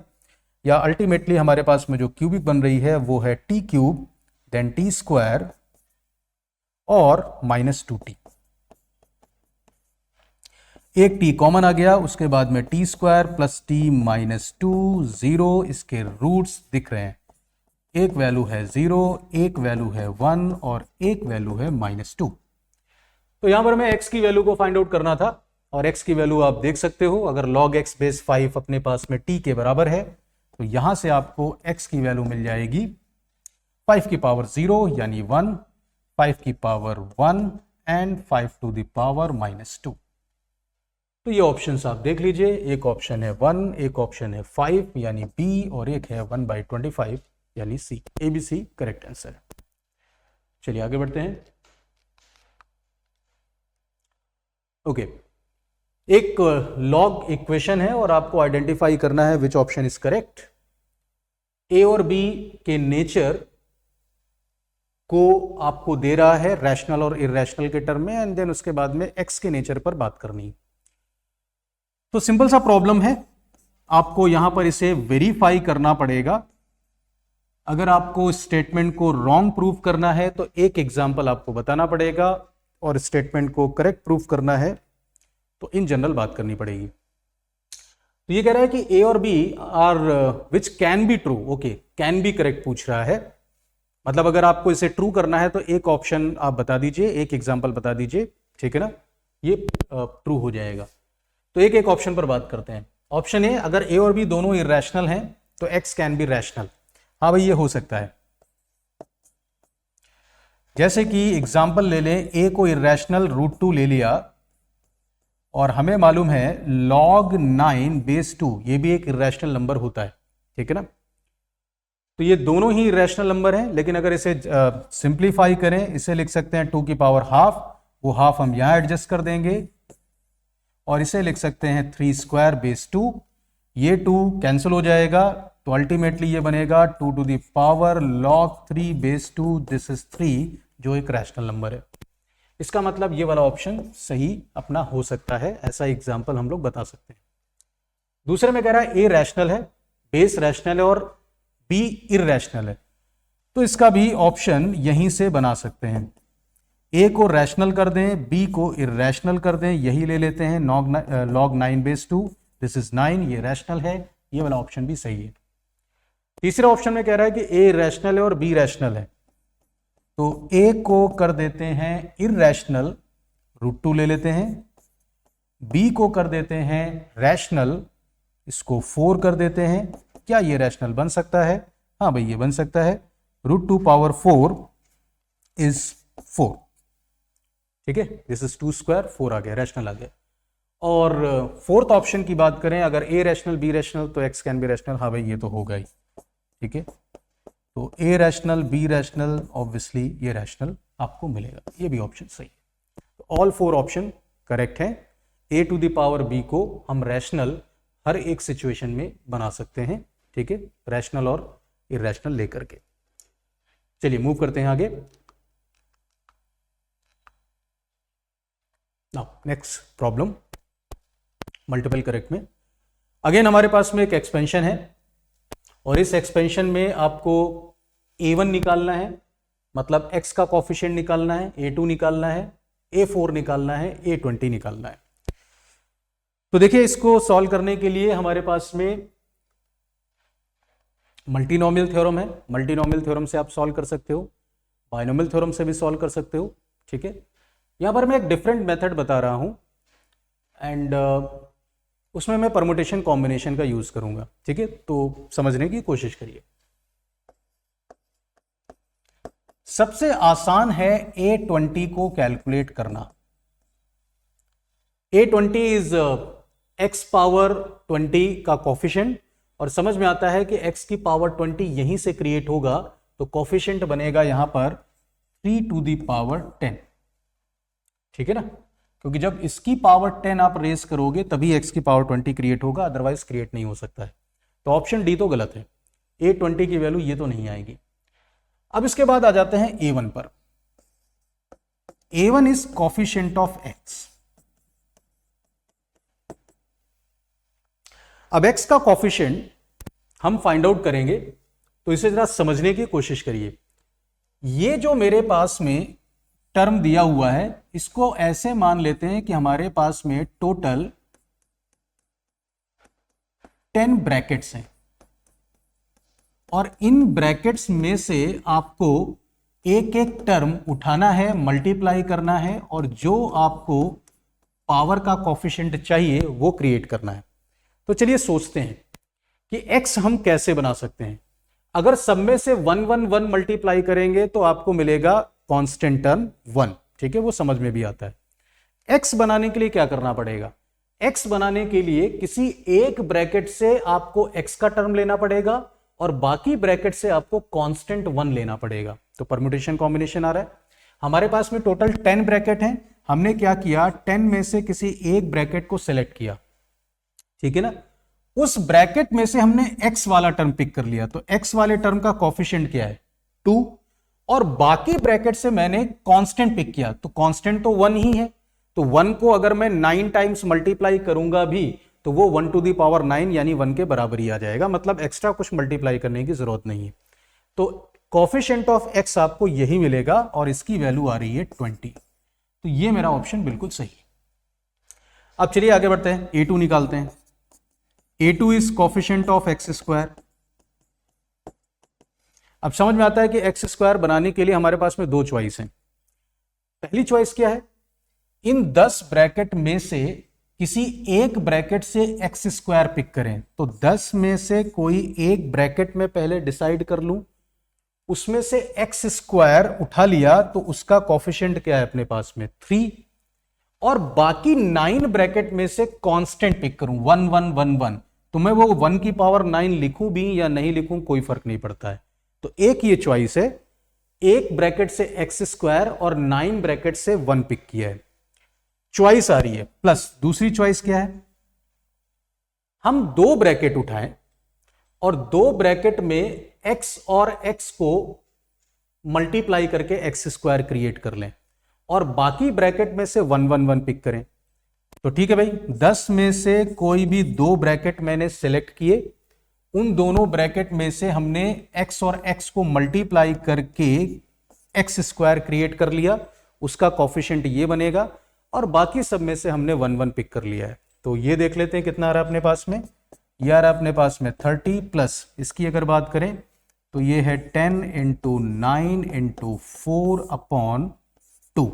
या अल्टीमेटली हमारे पास में जो क्यूबिक बन रही है वो है t cube then t square और माइनस 2t। एक टी कॉमन आ गया, उसके बाद में t square plus t minus 2, 0, इसके रूट्स दिख रहे हैं, एक वैल्यू है 0, एक वैल्यू है 1 और एक वैल्यू है -2। तो यहां पर मैं x की वैल्यू को फाइंड आउट करना था और x की वैल्यू आप देख सकते हो, अगर log x बेस 5 अपने पास में t के बराबर है तो यहां से आपको x की वैल्यू मिल जाएगी 5 की पावर 0 यानी 1, 5 की power 1 and 5 to the power -2। तो ये ऑप्शंस आप देख लीजिए, एक ऑप्शन है 1, एक ऑप्शन है 5 यानी B और एक है 1/25 यानी C। ABC करेक्ट आंसर है। चलिए आगे बढ़ते हैं। ओके, एक लॉग इक्वेशन है और आपको आइडेंटिफाई करना है विच ऑप्शन इज करेक्ट। ए और बी के नेचर को आपको दे रहा है रैशनल और इरैशनल के टर्म में, एंड देन उसके बाद में एक्स के नेचर पर बात करनी। तो सिंपल सा प्रॉब्लम है, आपको यहां पर इसे वेरीफाई करना पड़ेगा। अगर आपको स्टेटमेंट को रॉन्ग प्रूव करना है तो एक एग्जांपल आपको बताना पड़ेगा, और स्टेटमेंट को करेक्ट प्रूव करना है तो इन जनरल बात करनी पड़ेगी। तो ये कह रहा है कि ए और B are which can be true. Okay, can be correct पूछ रहा है, मतलब अगर आपको इसे ट्रू करना है तो एक ऑप्शन आप बता दीजिए, एक एग्जांपल बता दीजिए, ठीक है ना, ये ट्रू हो जाएगा। तो एक एक ऑप्शन पर बात करते हैं। ऑप्शन ए, अगर ए और बी दोनों इरैशनल हैं तो एक्स कैन बी रैशनल। हाँ भाई, ये हो सकता है। जैसे कि एग्जांपल ले लें, ए को इरैशनल √2 ले लिया और हमें मालूम है log 9 बेस 2 ये भी एक इरैशनल नंबर होता है, ठीक है ना। तो ये दोनों ही इरैशनल नंबर हैं, लेकिन अगर इसे सिंप्लीफाई करें, इसे लिख सकते हैं 2 की पावर हाफ, वो हाफ हम यहां एडजस्ट कर देंगे, और इसे लिख सकते हैं 3 स्क्वायर बेस 2, ये 2 कैंसिल हो जाएगा, तो अल्टीमेटली ये बनेगा 2 to the power log 3 base 2, this is 3, जो एक रैशनल नंबर है। इसका मतलब ये वाला ऑप्शन सही अपना हो सकता है, ऐसा एग्जांपल हम लोग बता सकते हैं। दूसरे में कह रहा है ए रैशनल है, बेस रैशनल है और बी इरैशनल है, तो इसका भी ऑप्शन यहीं से बना सकते हैं। ए को रैशनल कर दें, बी को इरैशनल कर दें, यही ले लेते हैं log 9 बेस 2, दिस इज 9, ये रैशनल है, ये वाला ऑप्शन भी सही है। तीसरे ऑप्शन में कह रहा है कि ए रैशनल है और बी रैशनल है, तो ए को कर देते हैं इरैशनल, √2 ले लेते हैं, बी को कर देते हैं रैशनल, इसको 4 कर देते हैं। क्या ये रैशनल बन सकता है? हाँ भाई, ये बन सकता है, √2 पावर 4 इज 4, ठीक है, दिस इज 2 स्क्वायर, 4 आ गया, रैशनल आ गया। और फोर्थ ऑप्शन की बात करें, अगर ए रैशनल बी रैशनल तो एक्स कैन बी रैशनल। हाँ भाई, ये तो होगा ही, ठीक है। तो a rational B rational, obviously ये रैशनल आपको मिलेगा, ये भी ऑप्शन सही है। तो ऑल 4 ऑप्शन करेक्ट हैं। ए टू द पावर बी को हम रैशनल हर एक सिचुएशन में बना सकते हैं, ठीक है, रैशनल और इरैशनल लेकर के। चलिए मूव करते हैं आगे। नेक्स्ट प्रॉब्लम, मल्टीपल करेक्ट में अगेन हमारे पास में एक एक्सपेंशन है, और इस एक्सपेंशन में आपको a1 निकालना है, मतलब x का कोफिशिएंट निकालना है, a2 निकालना है, a4 निकालना है, a20 निकालना है। तो देखिए, इसको सॉल्व करने के लिए हमारे पास में मल्टीनोमियल थ्योरम है। मल्टीनोमियल थ्योरम से आप सॉल्व कर सकते हो, बाइनोमियल थ्योरम से भी सॉल्व कर सकते हो, ठीक है। यहां पर मैं एक डिफरेंट मेथड बता रहा हूं, एंड उसमें मैं परमुटेशन कॉम्बिनेशन का यूज करूंगा, ठीक है। तो समझने की कोशिश करिए। सबसे आसान है a20 को कैलकुलेट करना। a20 इज x पावर 20 का कोफिशिएंट, और समझ में आता है कि x की पावर 20 यहीं से क्रिएट होगा, तो कोफिशिएंट बनेगा यहां पर 3 टू द पावर 10, ठीक है ना, क्योंकि जब इसकी पावर 10 आप रेस करोगे तभी x की पावर 20 क्रिएट होगा, अदरवाइज क्रिएट नहीं हो सकता है। तो ऑप्शन डी तो गलत है, a20 की वैल्यू ये तो नहीं आएगी। अब इसके बाद आ जाते हैं a1 पर। a1 is coefficient of x। अब x का कोफिशिएंट हम फाइंड आउट करेंगे, तो इसे जरा समझने की कोशिश करिए। ये जो मेरे पास में टर्म दिया हुआ है, इसको ऐसे मान लेते हैं कि हमारे पास में टोटल 10 ब्रैकेट्स हैं और इन ब्रैकेट्स में से आपको एक एक टर्म उठाना है, मल्टीप्लाई करना है और जो आपको पावर का कोफिशिएंट चाहिए वो क्रिएट करना है। तो चलिए सोचते हैं कि x हम कैसे बना सकते हैं। अगर सब में से 1 1 1 मल्टीप्लाई करेंगे तो आपको मिलेगा कांस्टेंट टर्म 1, ठीक है, वो समझ में भी आता है। x बनाने के लिए क्या करना पड़ेगा? x बनाने के लिए किसी एक ब्रैकेट से आपको x का टर्म लेना पड़ेगा और बाकी ब्रैकेट से आपको कांस्टेंट 1 लेना पड़ेगा। तो परम्यूटेशन कॉम्बिनेशन आ रहा है। हमारे पास में टोटल 10 ब्रैकेट हैं। हमने क्या किया, 10 में से किसी एक ब्रैकेट को सिलेक्ट किया, ठीक है ना। उस ब्रैकेट में से हमने x वाला टर्म पिक कर लिया, तो x वाले टर्म का कोफिशिएंट क्या है 2 और बाकी ब्रैकेट से मैंने कांस्टेंट पिक किया, तो कांस्टेंट तो 1 ही है। तो 1 को अगर मैं 9 टाइम्स मल्टीप्लाई करूंगा भी तो वो 1 टू द पावर 9 यानी 1 के बराबर ही आ जाएगा, मतलब एक्स्ट्रा कुछ मल्टीप्लाई करने की जरूरत नहीं है। तो कोफिशिएंट ऑफ x आपको यही मिलेगा और इसकी वैल्यू आ रही है 20। तो ये मेरा ऑप्शन बिल्कुल सही है। अब चलिए आगे बढ़ते हैं, a2 निकालते हैं। a2 is coefficient of x square. अब समझ में आता है कि एक्स स्क्वायर बनाने के लिए हमारे पास में दो चॉइस हैं। पहली चॉइस क्या है, इन 10 ब्रैकेट में से किसी एक ब्रैकेट से एक्स स्क्वायर पिक करें। तो 10 में से कोई एक ब्रैकेट में पहले डिसाइड कर लूं, उसमें से एक्स स्क्वायर उठा लिया तो उसका कोफिशिएंट क्या है अपने पास में 3 और बाकी 9 ब्रैकेट में से कांस्टेंट पिक करूं 1 1 1 1। तो मैं वो 1 की पावर 9 लिखूं भी या नहीं लिखूं कोई फर्क नहीं पड़ता है। तो एक ये चॉइस है, एक ब्रैकेट से एक्स स्क्वायर और 9 ब्रैकेट से 1 पिक किया है, चॉइस आ रही है। प्लस दूसरी चॉइस क्या है, हम 2 ब्रैकेट उठाएं और 2 ब्रैकेट में x और x को मल्टीप्लाई करके एक्स स्क्वायर क्रिएट कर लें और बाकी ब्रैकेट में से 1 1 1 पिक करें। तो ठीक है भाई, 10 में से कोई भी 2 ब्रैकेट मैंने सेलेक्ट किए, उन दोनों ब्रैकेट में से हमने x और x को मल्टीप्लाई करके एक्स स्क्वायर क्रिएट कर लिया, उसका कोफिशिएंट ये बनेगा और बाकी सब में से हमने 1 1 पिक कर लिया है। तो ये देख लेते हैं कितना आ रहा है अपने पास में, ये आ रहा है अपने पास में 30 प्लस इसकी अगर बात करें तो ये है 10 इंटू 9 इंटू 4 अपॉन 2।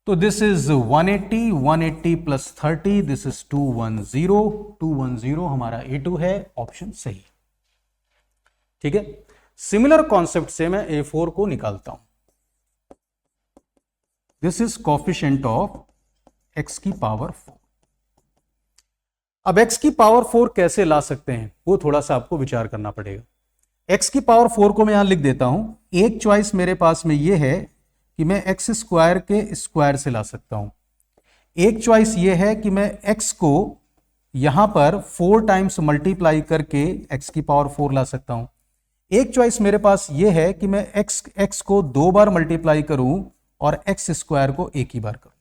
तो this is 180, 180 plus 30, this is 210, 210 हमारा A2 है, ऑप्शन सही। ठीक है, सिमिलर कॉन्सेप्ट से मैं A4 को निकालता हूं। This is coefficient of x की पावर 4। अब x की पावर 4 कैसे ला सकते हैं वो थोड़ा सा आपको विचार करना पड़ेगा। x की पावर 4 को मैं यहां लिख देता हूं। एक चॉइस मेरे पास में ये है कि मैं एक्स स्क्वायर के स्क्वायर से ला सकता हूं। एक चॉइस ये है कि मैं x को यहां पर 4 टाइम्स मल्टीप्लाई करके x की पावर 4 ला सकता हूं। एक चॉइस मेरे पास ये है कि मैं x को 2 बार मल्टीप्लाई करूं और एक्स स्क्वायर को एक ही बार करूं।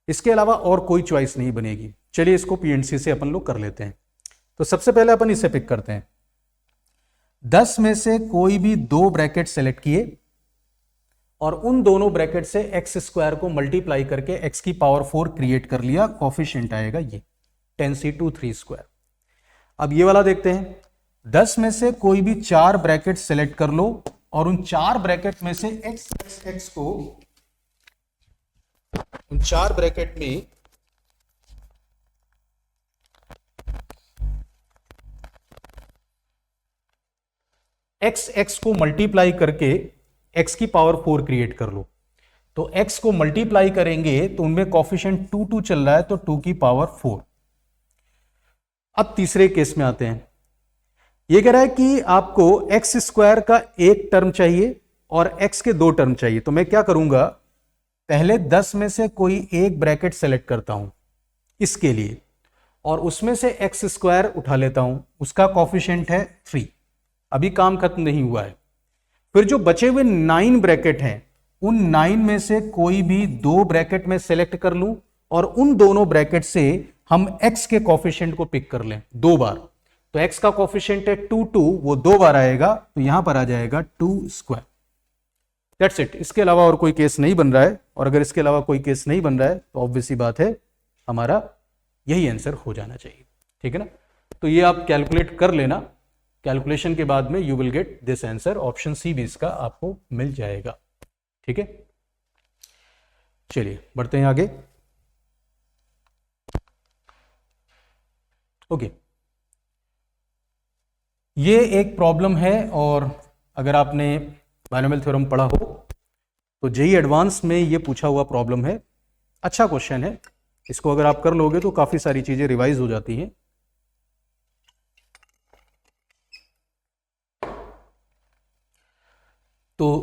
इसके अलावा और कोई चॉइस नहीं बनेगी। चलिए इसको पीएनसी से अपन लोग कर लेते हैं। तो सबसे पहले अपन इसे पिक करते हैं। 10 में से कोई भी 2 ब्रैकेट सेलेक्ट किए और उन दोनों ब्रैकेट से एक्स स्क्वायर को मल्टीप्लाई करके एक्स की पावर 4 क्रिएट कर लिया, कोफिशिएंट आएगा ये 10c2 3 स्क्वायर। अब ये वाला देखते हैं। 10 में से कोई भी 4 ब्रैकेट सेलेक्ट कर लो और उन 4 ब्रैकेट में से x को उन 4 ब्रैकेट में x को मल्टीप्लाई करके x की पावर 4 क्रिएट कर लो। तो x को मल्टीप्लाई करेंगे तो उनमें कोफिशिएंट 2 2 चल रहा है, तो 2 की पावर 4। अब तीसरे केस में आते हैं। ये कह रहा है कि आपको एक्स स्क्वायर का एक टर्म चाहिए और x के 2 टर्म चाहिए। तो मैं क्या करूंगा, पहले 10 में से कोई एक ब्रैकेट सेलेक्ट करता हूं इसके लिए और उसमें से एक्स स्क्वायर उठा लेता हूं, उसका कोफिशिएंट है 3। अभी काम खत्म नहीं हुआ है। फिर जो बचे हुए 9 ब्रैकेट हैं उन 9 में से कोई भी 2 ब्रैकेट में सेलेक्ट कर लूं और उन दोनों ब्रैकेट से हम x के कोफिशिएंट को पिक कर लें 2 बार। तो x का कोफिशिएंट है 2 2, वो 2 बार आएगा तो यहां पर आ जाएगा 2 स्क्वायर। दैट्स इट, इसके अलावा और कोई केस नहीं बन रहा है। और अगर इसके अलावा कोई केस नहीं बन रहा है तो ऑब्वियस सी बात है हमारा यही आंसर हो जाना चाहिए, ठीक है ना। तो ये आप कैलकुलेट कर लेना, कैलकुलेशन के बाद में you will get this answer, option C भी इसका आपको मिल जाएगा, ठीक है। चलिए बढ़ते हैं आगे। ओके, ये एक प्रॉब्लम है और अगर आपने बायनोमियल थ्योरम पढ़ा हो तो जेईई एडवांस में ये पूछा हुआ प्रॉब्लम है। अच्छा क्वेश्चन है, इसको अगर आप कर लोगे तो काफी सारी चीजें रिवाइज हो जाती हैं। तो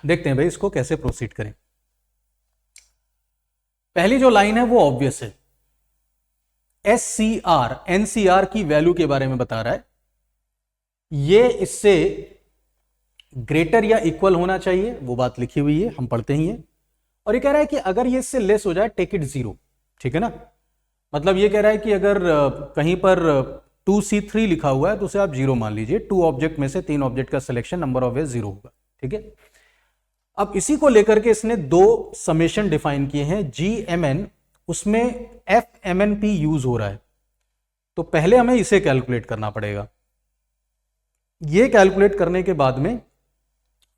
देखते हैं भाई इसको कैसे प्रोसीड करें। पहली जो लाइन है वो ऑब्वियस है, SCR NCR की वैल्यू के बारे में बता रहा है। ये इससे ग्रेटर या इक्वल होना चाहिए, वो बात लिखी हुई है, हम पढ़ते ही हैं। और ये कह रहा है कि अगर ये इससे लेस हो जाए टेक इट 0, ठीक है ना। मतलब ये कह रहा है कि अगर कहीं पर 2C3 लिखा हुआ है तो उसे आप 0 मान लीजिए। 2 ऑब्जेक्ट में से 3 ऑब्जेक्ट का सिलेक्शन, नंबर ऑफ वेज 0 होगा, ठीक है। अब इसी को लेकर के इसने 2 समेशन डिफाइन किए हैं, GMN, उसमें FMNP यूज हो रहा है। तो पहले हमें इसे कैलकुलेट करना पड़ेगा। ये कैलकुलेट करने के बाद में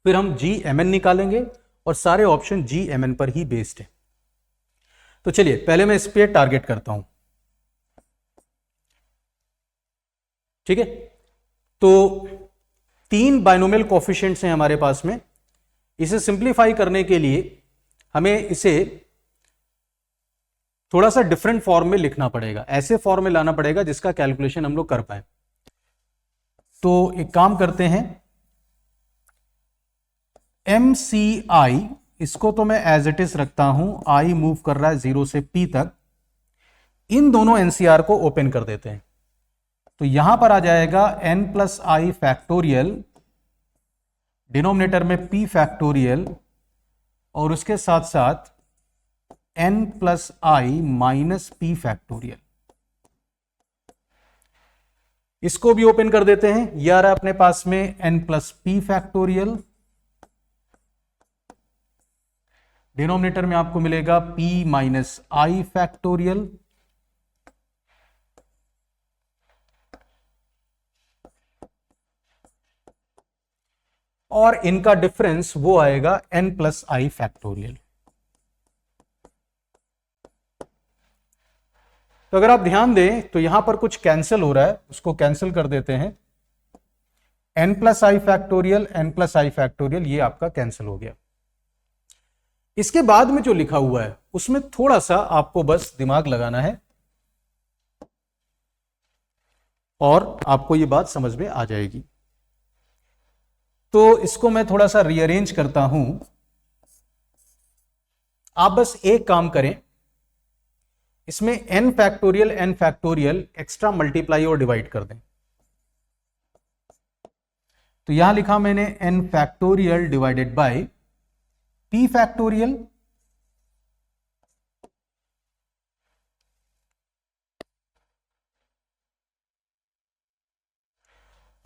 फिर हम GMN निकालेंगे और सारे ऑप्शन GMN पर ही बेस्ड है। तो चलिए पहले मैं इस पे टारगेट करता हूं, ठीक है। तो 3 बाइनोमियल कोएफिशिएंट्स हैं हमारे पास में। इसे सिंप्लीफाई करने के लिए हमें इसे थोड़ा सा डिफरेंट फॉर्म में लिखना पड़ेगा, ऐसे फॉर्म में लाना पड़ेगा जिसका कैलकुलेशन हम लोग कर पाए। तो एक काम करते हैं, MCI, इसको तो मैं एज इट इज रखता हूं, I मूव कर रहा है 0 से P तक। इन दोनों NCR को ओपन कर देते हैं। तो यहां पर आ जाएगा n+i फैक्टोरियल, डिनोमिनेटर में P फैक्टोरियल, और उसके साथ साथ n+i माइनस P फैक्टोरियल। इसको भी ओपन कर देते हैं। यह आ रहा है अपने पास में n+p फैक्टोरियल, डिनोमिनेटर में आपको मिलेगा p माइनस i फैक्टोरियल, और इनका डिफरेंस वो आएगा n+i फैक्टोरियल। तो अगर आप ध्यान दें तो यहां पर कुछ कैंसिल हो रहा है, उसको कैंसिल कर देते हैं। n+i फैक्टोरियल, n+i फैक्टोरियल, ये आपका कैंसिल हो गया। इसके बाद में जो लिखा हुआ है उसमें थोड़ा सा आपको बस दिमाग लगाना है और आपको ये बात समझ में आ जाएगी। तो इसको मैं थोड़ा सा रीअरेंज करता हूं। आप बस एक काम करें, इसमें n फैक्टोरियल एक्स्ट्रा मल्टीप्लाई और डिवाइड कर दें। तो यहां लिखा मैंने n factorial divided by p factorial,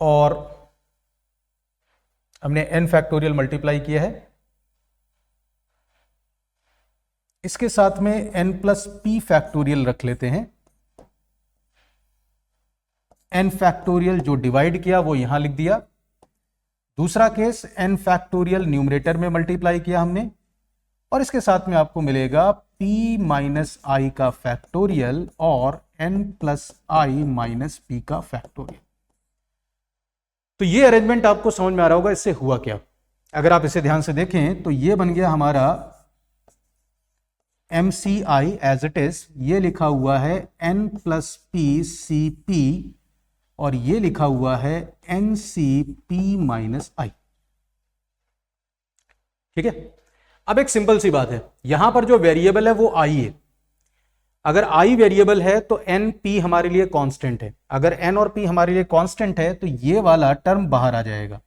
और हमने n फैक्टोरियल मल्टीप्लाई किया है। इसके साथ में n+p फैक्टोरियल रख लेते हैं। n फैक्टोरियल जो डिवाइड किया वो यहां लिख दिया। दूसरा केस n फैक्टोरियल न्यूमरेटर में मल्टीप्लाई किया हमने, और इसके साथ में आपको मिलेगा p माइनस i का फैक्टोरियल और n+i माइनस p का फैक्टोरियल। तो ये अरेंजमेंट आपको समझ में आ रहा होगा। इससे हुआ क्या, अगर आप इसे ध्यान से देखें तो ये बन गया हमारा MCI एज इट इज, ये लिखा हुआ है n+p CP, और ये लिखा हुआ है NCP माइनस I, ठीक है। अब एक सिंपल सी बात है, यहां पर जो वेरिएबल है वो I है। अगर I वेरिएबल है तो NP हमारे लिए कांस्टेंट है। अगर N और P हमारे लिए कांस्टेंट है तो ये वाला टर्म बाहर आ जाएगा।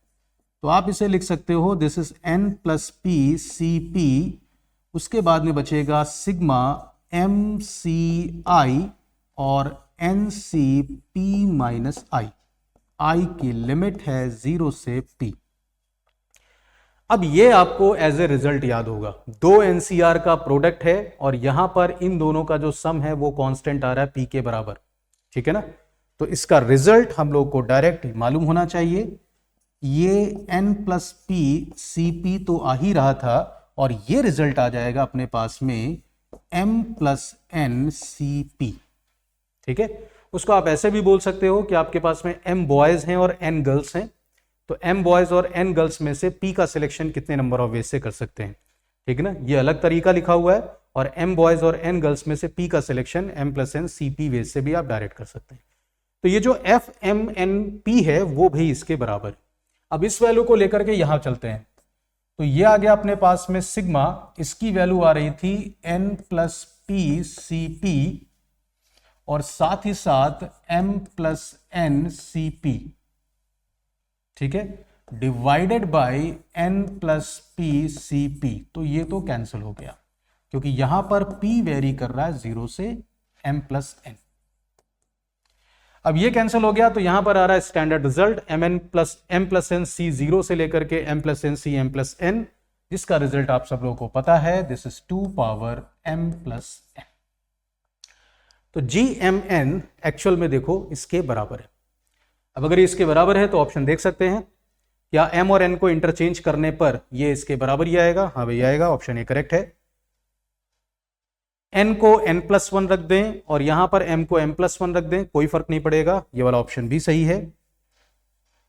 तो आप इसे लिख सकते हो, दिस इज n+p CP, उसके बाद में बचेगा सिग्मा MCI और NCP माइनस I। I की लिमिट है 0 से P। अब ये आपको एज ए रिजल्ट याद होगा, दो एनसीआर का प्रोडक्ट है और यहां पर इन दोनों का जो सम है वो कांस्टेंट आ रहा है पी के बराबर, ठीक है ना। तो इसका रिजल्ट हम लोग को डायरेक्ट मालूम होना चाहिए, ये n plus p C p तो आ ही रहा था और ये रिजल्ट आ जाएगा अपने पास में m plus n C p, ठीक है। उसको आप ऐसे भी बोल सकते हो कि आपके पास में m बॉयज हैं और n गर्ल्स हैं, तो m बॉयज और n गर्ल्स में से p का सिलेक्शन कितने नंबर ऑफ वेज से कर सकते हैं, ठीक है ना। ये अलग तरीका लिखा हुआ है और m बॉयज और n गर्ल्स में से p का selection m plus n C p ways से भी आप डायरेक्ट कर सकते हैं। तो ये जो एफ एम एन पी है वो भी इसके बराबर है। अब इस वैल्यू को लेकर के यहां चलते हैं, तो ये आ गया अपने पास में सिग्मा, इसकी वैल्यू आ रही थी n plus p C p और साथ ही साथ m plus n C p, ठीक है, divided by n plus p C p. तो ये तो कैंसिल हो गया क्योंकि यहां पर p वेरी कर रहा है 0 से m प्लस एन। अब ये कैंसिल हो गया तो यहां पर आ रहा है standard result m plus n C 0 से लेकर k m plus n C m plus n, जिसका रिजल्ट आप सब लोगों को पता है, this is 2 power m plus n. तो जी एम एन एक्चुअल में देखो इसके बराबर है। अब अगर ये इसके बराबर है तो ऑप्शन देख सकते हैं, क्या m और n को इंटरचेंज करने पर ये इसके बराबर ही आएगा? हाँ भाई आएगा, ऑप्शन ए करेक्ट है। n को n प्लस वन रख दें और यहां पर m को m प्लस वन रख दें, कोई फर्क नहीं पड़ेगा, ये वाला ऑप्शन भी सही है।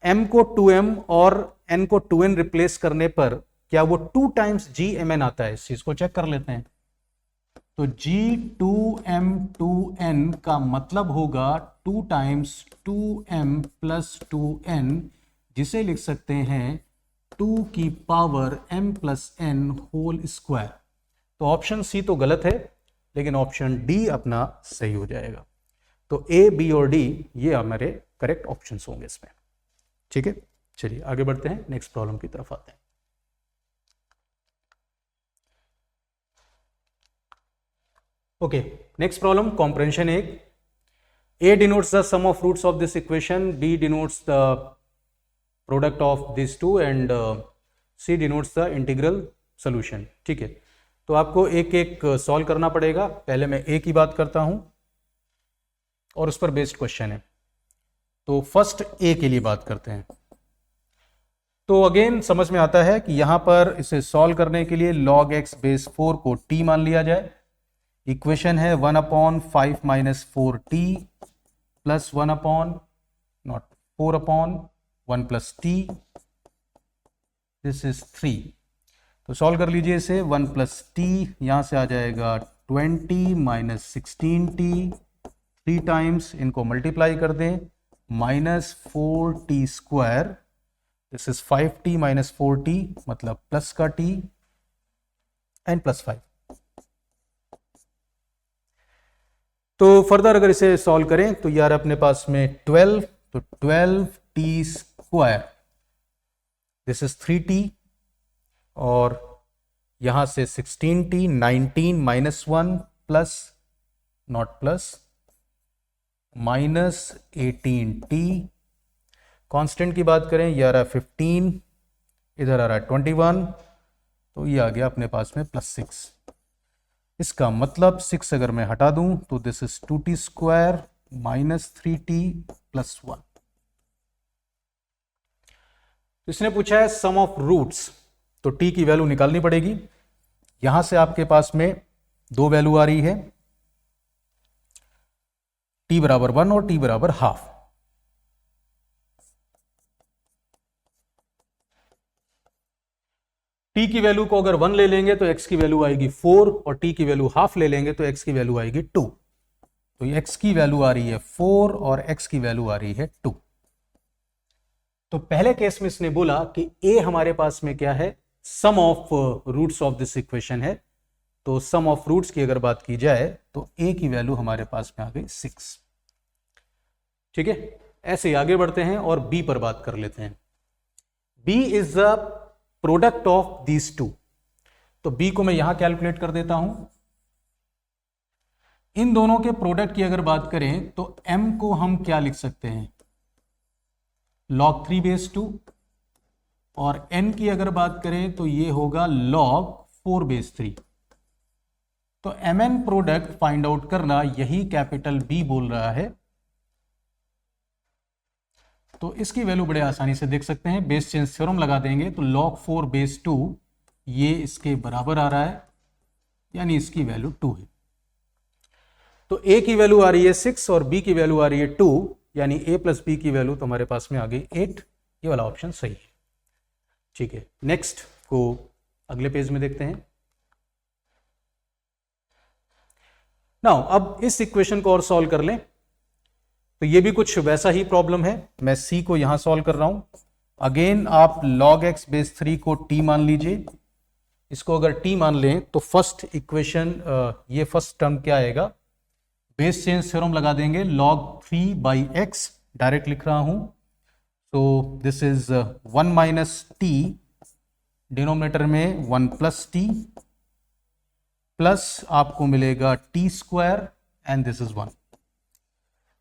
m को 2m और n को 2n रिप्लेस करने पर क्या वो 2 टाइम्स gmn आता है? इस चीज को चेक कर लेते हैं। तो g2m2n का मतलब होगा 2 टाइम्स 2m प्लस 2n, जिसे लिख सकते हैं 2 की power m plus n whole square. तो ऑप्शन सी तो गलत है लेकिन ऑप्शन डी अपना सही हो जाएगा। तो ए बी और डी ये हमारे करेक्ट ऑप्शंस होंगे इसमें, ठीक है। चलिए आगे बढ़ते हैं, नेक्स्ट प्रॉब्लम की तरफ आते हैं। Okay, next problem comprehension 1। A denotes the sum of roots of this equation, B denotes the product of this two and C denotes the integral solution, ठीक है। तो आपको एक एक सॉल्व करना पड़ेगा। पहले मैं ए की बात करता हूं और उस पर बेस्ड क्वेश्चन है। तो फर्स्ट ए के लिए बात करते हैं। तो अगेन समझ में आता है कि यहां पर इसे सॉल्व करने के लिए log x बेस 4 को t मान लिया जाए। इक्वेशन है 1/5 minus 4t plus 4/1 plus t, this is 3। तो सॉल्व कर लीजिए इसे, 1 प्लस टी यहां से आ जाएगा 20 माइनस 16t, 3 टाइम्स इनको मल्टीप्लाई कर दें, minus 4t square, this is 5t minus 4t मतलब प्लस का t एंड प्लस 5। तो फर्दर अगर इसे सॉल्व करें तो यार अपने पास में 12, तो 12t square, this is 3t और यहां से 16t, 19 minus 1 plus not plus minus 18t। Constant की बात करें ये आ रहा है 15, इधर आ रहा है 21, तो ये आ गया अपने पास में प्लस 6। इसका मतलब 6 अगर मैं हटा दूं तो this is 2t square minus 3t plus 1। इसने पूछा है सम ऑफ रूट्स, तो t की वैल्यू निकालनी पड़ेगी। यहां से आपके पास में 2 वैल्यू आ रही है, t बराबर 1 और t बराबर हाफ। t की वैल्यू को अगर 1 ले लेंगे तो x की वैल्यू आएगी 4 और t की वैल्यू हाफ ले लेंगे तो x की वैल्यू आएगी 2। तो x की वैल्यू आ रही है 4 और x की वैल्यू आ रही है 2। तो पहले केस में इसने बोला कि a हमारे पास में क्या है, sum of roots of this equation है। तो सम ऑफ रूट्स की अगर बात की जाए तो a की वैल्यू हमारे पास में आ गई 6, ठीक है। ऐसे ही आगे बढ़ते हैं और b पर बात कर लेते हैं। b is the product of these two, तो b को मैं यहां कैलकुलेट कर देता हूं। इन दोनों के प्रोडक्ट की अगर बात करें तो m को हम क्या लिख सकते हैं, log 3 बेस 2 और n की अगर बात करें तो ये होगा log 4/3। तो mn प्रोडक्ट फाइंड आउट करना, यही कैपिटल B बोल रहा है। तो इसकी वैल्यू बड़े आसानी से देख सकते हैं, बेस चेंज थ्योरम लगा देंगे तो log 4/2 ये इसके बराबर आ रहा है, यानी इसकी वैल्यू 2 है। तो a की वैल्यू आ रही है 6 और b की वैल्यू आ रही है 2, यानी a प्लस b की वैल्यू तुम्हारे पास में आ गई 8। ये वाला ऑप्शन सही है। ठीक है, नेक्स्ट को अगले पेज में देखते हैं। नाउ अब इस इक्वेशन को और सॉल्व कर लें। तो ये भी कुछ वैसा ही प्रॉब्लम है, मैं c को यहां सॉल्व कर रहा हूं। अगेन आप log x/3 को t मान लीजिए। इसको अगर t मान लें तो फर्स्ट इक्वेशन, ये फर्स्ट टर्म क्या आएगा, बेस चेंज थ्योरम लगा देंगे, log 3/x डायरेक्ट लिख रहा हूं। तो this is 1 minus t, denominator में 1 प्लस टी, प्लस आपको मिलेगा t square and this is 1।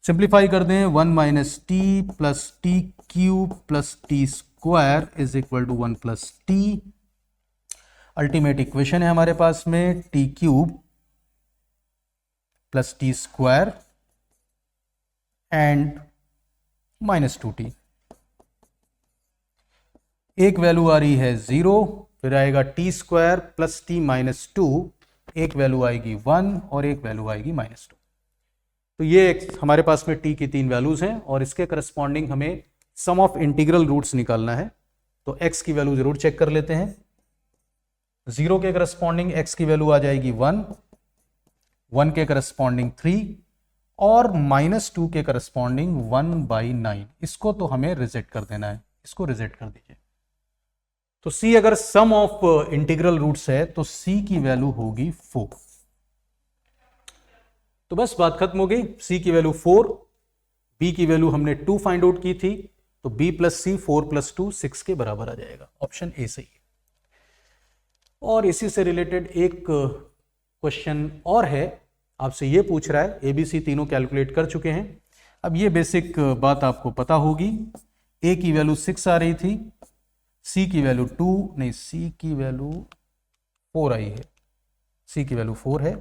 Simplify कर दें, 1 minus t plus t cube plus t square is equal to 1 plus t. Ultimate equation है हमारे पास में t cube plus t square and minus 2t। एक value आ रही है 0, फिर आएगा t square plus t minus 2, एक वैल्यू आएगी 1 और एक वैल्यू आएगी माइनस 2। तो ये हमारे पास में t की 3 वैल्यूज हैं और इसके करस्पॉन्डिंग हमें सम ऑफ इंटीग्रल रूट्स निकालना है। तो x की वैल्यू जरूर चेक कर लेते हैं। 0 के करस्पॉन्डिंग x की वैल्यू आ जाएगी 1, 1 के करस्पॉन्डिंग 3 और माइनस 2 के करस्पॉन्डिंग 1/9। इसको तो हमें रिजेक्ट कर देना है, इसको रिजेक्ट कर दीजिए। तो c अगर सम ऑफ इंटीग्रल रूट्स है तो c की वैल्यू होगी 4। तो बस बात खत्म हो गई। c की वैल्यू 4, b की वैल्यू हमने 2 फाइंड आउट की थी, तो b प्लस c 4 प्लस 2 6 के बराबर आ जाएगा। ऑप्शन ए सही है। और इसी से रिलेटेड एक क्वेश्चन और है, आपसे ये पूछ रहा है, ABC तीनों कैलकुलेट कर चुके हैं। अब ये बेसिक बात आपको पता होगी। a की वैल्यू 6 आ रही थी, c की वैल्यू 2 नहीं, c की वैल्यू 4 आई है, c की वैल्यू 4 है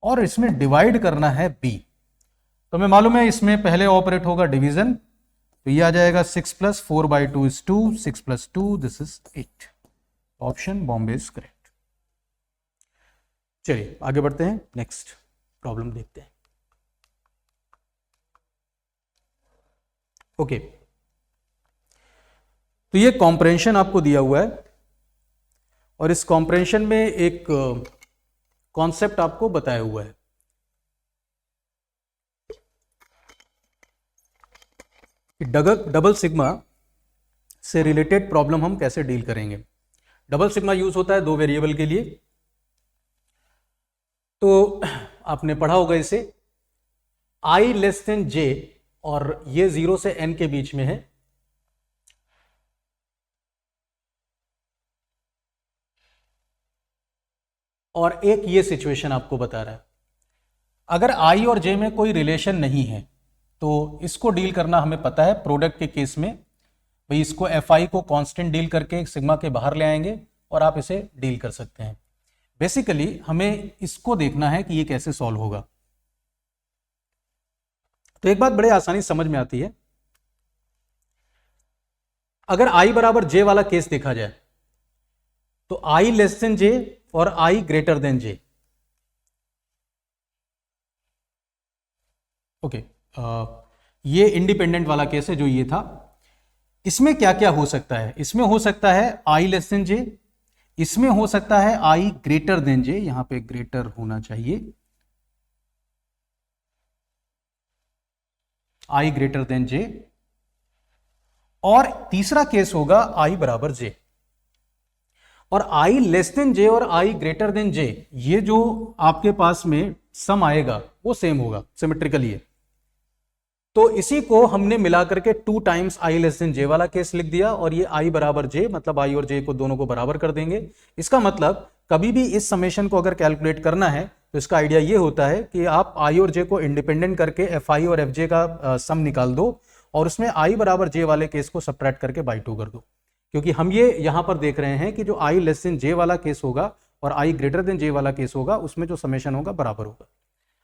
और इसमें डिवाइड करना है b। तो हमें मालूम है इसमें पहले ऑपरेट होगा डिवीजन, तो ये आ जाएगा 6 plus 4/2 is 2, 6 plus 2 this is 8। Option Bombay is correct. चलिए आगे बढ़ते हैं, नेक्स्ट प्रॉब्लम देखते हैं। ओके, तो ये कॉम्प्रेंशन आपको दिया हुआ है और इस कॉम्प्रेंशन में एक कॉन्सेप्ट आपको बताया हुआ है। डबल सिग्मा से रिलेटेड प्रॉब्लम हम कैसे डील करेंगे। डबल सिग्मा यूज होता है 2 वेरिएबल के लिए। तो आपने पढ़ा होगा इसे, i लेस देन j और ये 0 से n के बीच में है। और एक ये सिचुएशन आपको बता रहा है, अगर i और j में कोई रिलेशन नहीं है तो इसको डील करना हमें पता है। प्रोडक्ट के केस में भाई इसको fi को कांस्टेंट डील करके सिग्मा के बाहर ले आएंगे और आप इसे डील कर सकते हैं। बेसिकली हमें इसको देखना है कि ये कैसे सॉल्व होगा। तो एक बात बड़े आसानी समझ में आती है, अगर i बराबर j वाला केस देखा जाए तो i लेस देन j और i greater then j। Okay, ये इंडिपेंडेंट वाला केस है जो ये था। इसमें क्या क्या हो सकता है, इसमें हो सकता है i लेस देन j, इसमें हो सकता है i ग्रेटर देन j, यहां पे ग्रेटर होना चाहिए, i ग्रेटर देन j, और तीसरा केस होगा i बराबर j। और i लेस देन j और i ग्रेटर देन j, ये जो आपके पास में सम आएगा वो सेम होगा, सिमेट्रिकली है। तो इसी को हमने मिलाकर के 2 times i less than j वाला केस लिख दिया और ये i बराबर j, मतलब i और j को दोनों को बराबर कर देंगे। इसका मतलब कभी भी इस समेशन को अगर कैलकुलेट करना है तो इसका आइडिया ये होता है कि आप i और j को इंडिपेंडेंट करके fi और fj का सम निकाल दो और उसमें i बराबर j वाले केस को सब्ट्रैक्ट करके बाई 2 कर दो, क्योंकि हम ये यहां पर देख रहे हैं कि जो i लेस देन j वाला केस होगा और i ग्रेटर देन j वाला केस होगा उसमें जो समेशन होगा बराबर होगा।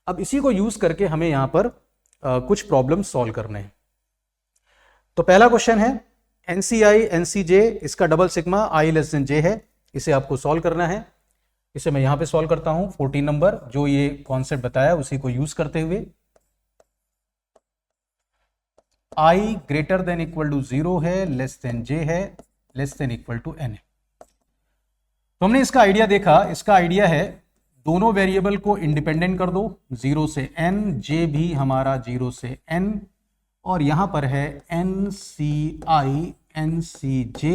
अब इसी को यूज करके हमें यहां पर कुछ प्रॉब्लम सॉल्व करने हैं। तो पहला क्वेश्चन है NCI NCJ, इसका double sigma i less than j है, इसे आपको सॉल्व करना है। इसे मैं यहां पे सॉल्व करता हूं 14 नंबर, जो ये कॉन्सेप्ट बताया उसी को यूज करते हुए। i greater than equal to 0 है, लेस देन j है, less than equal to n है। तो हमने इसका आइडिया देखा, इसका आइडिया है दोनों वेरिएबल को इंडिपेंडेंट कर दो 0 से n, j भी हमारा 0 से n, और यहां पर है NCI NCJ,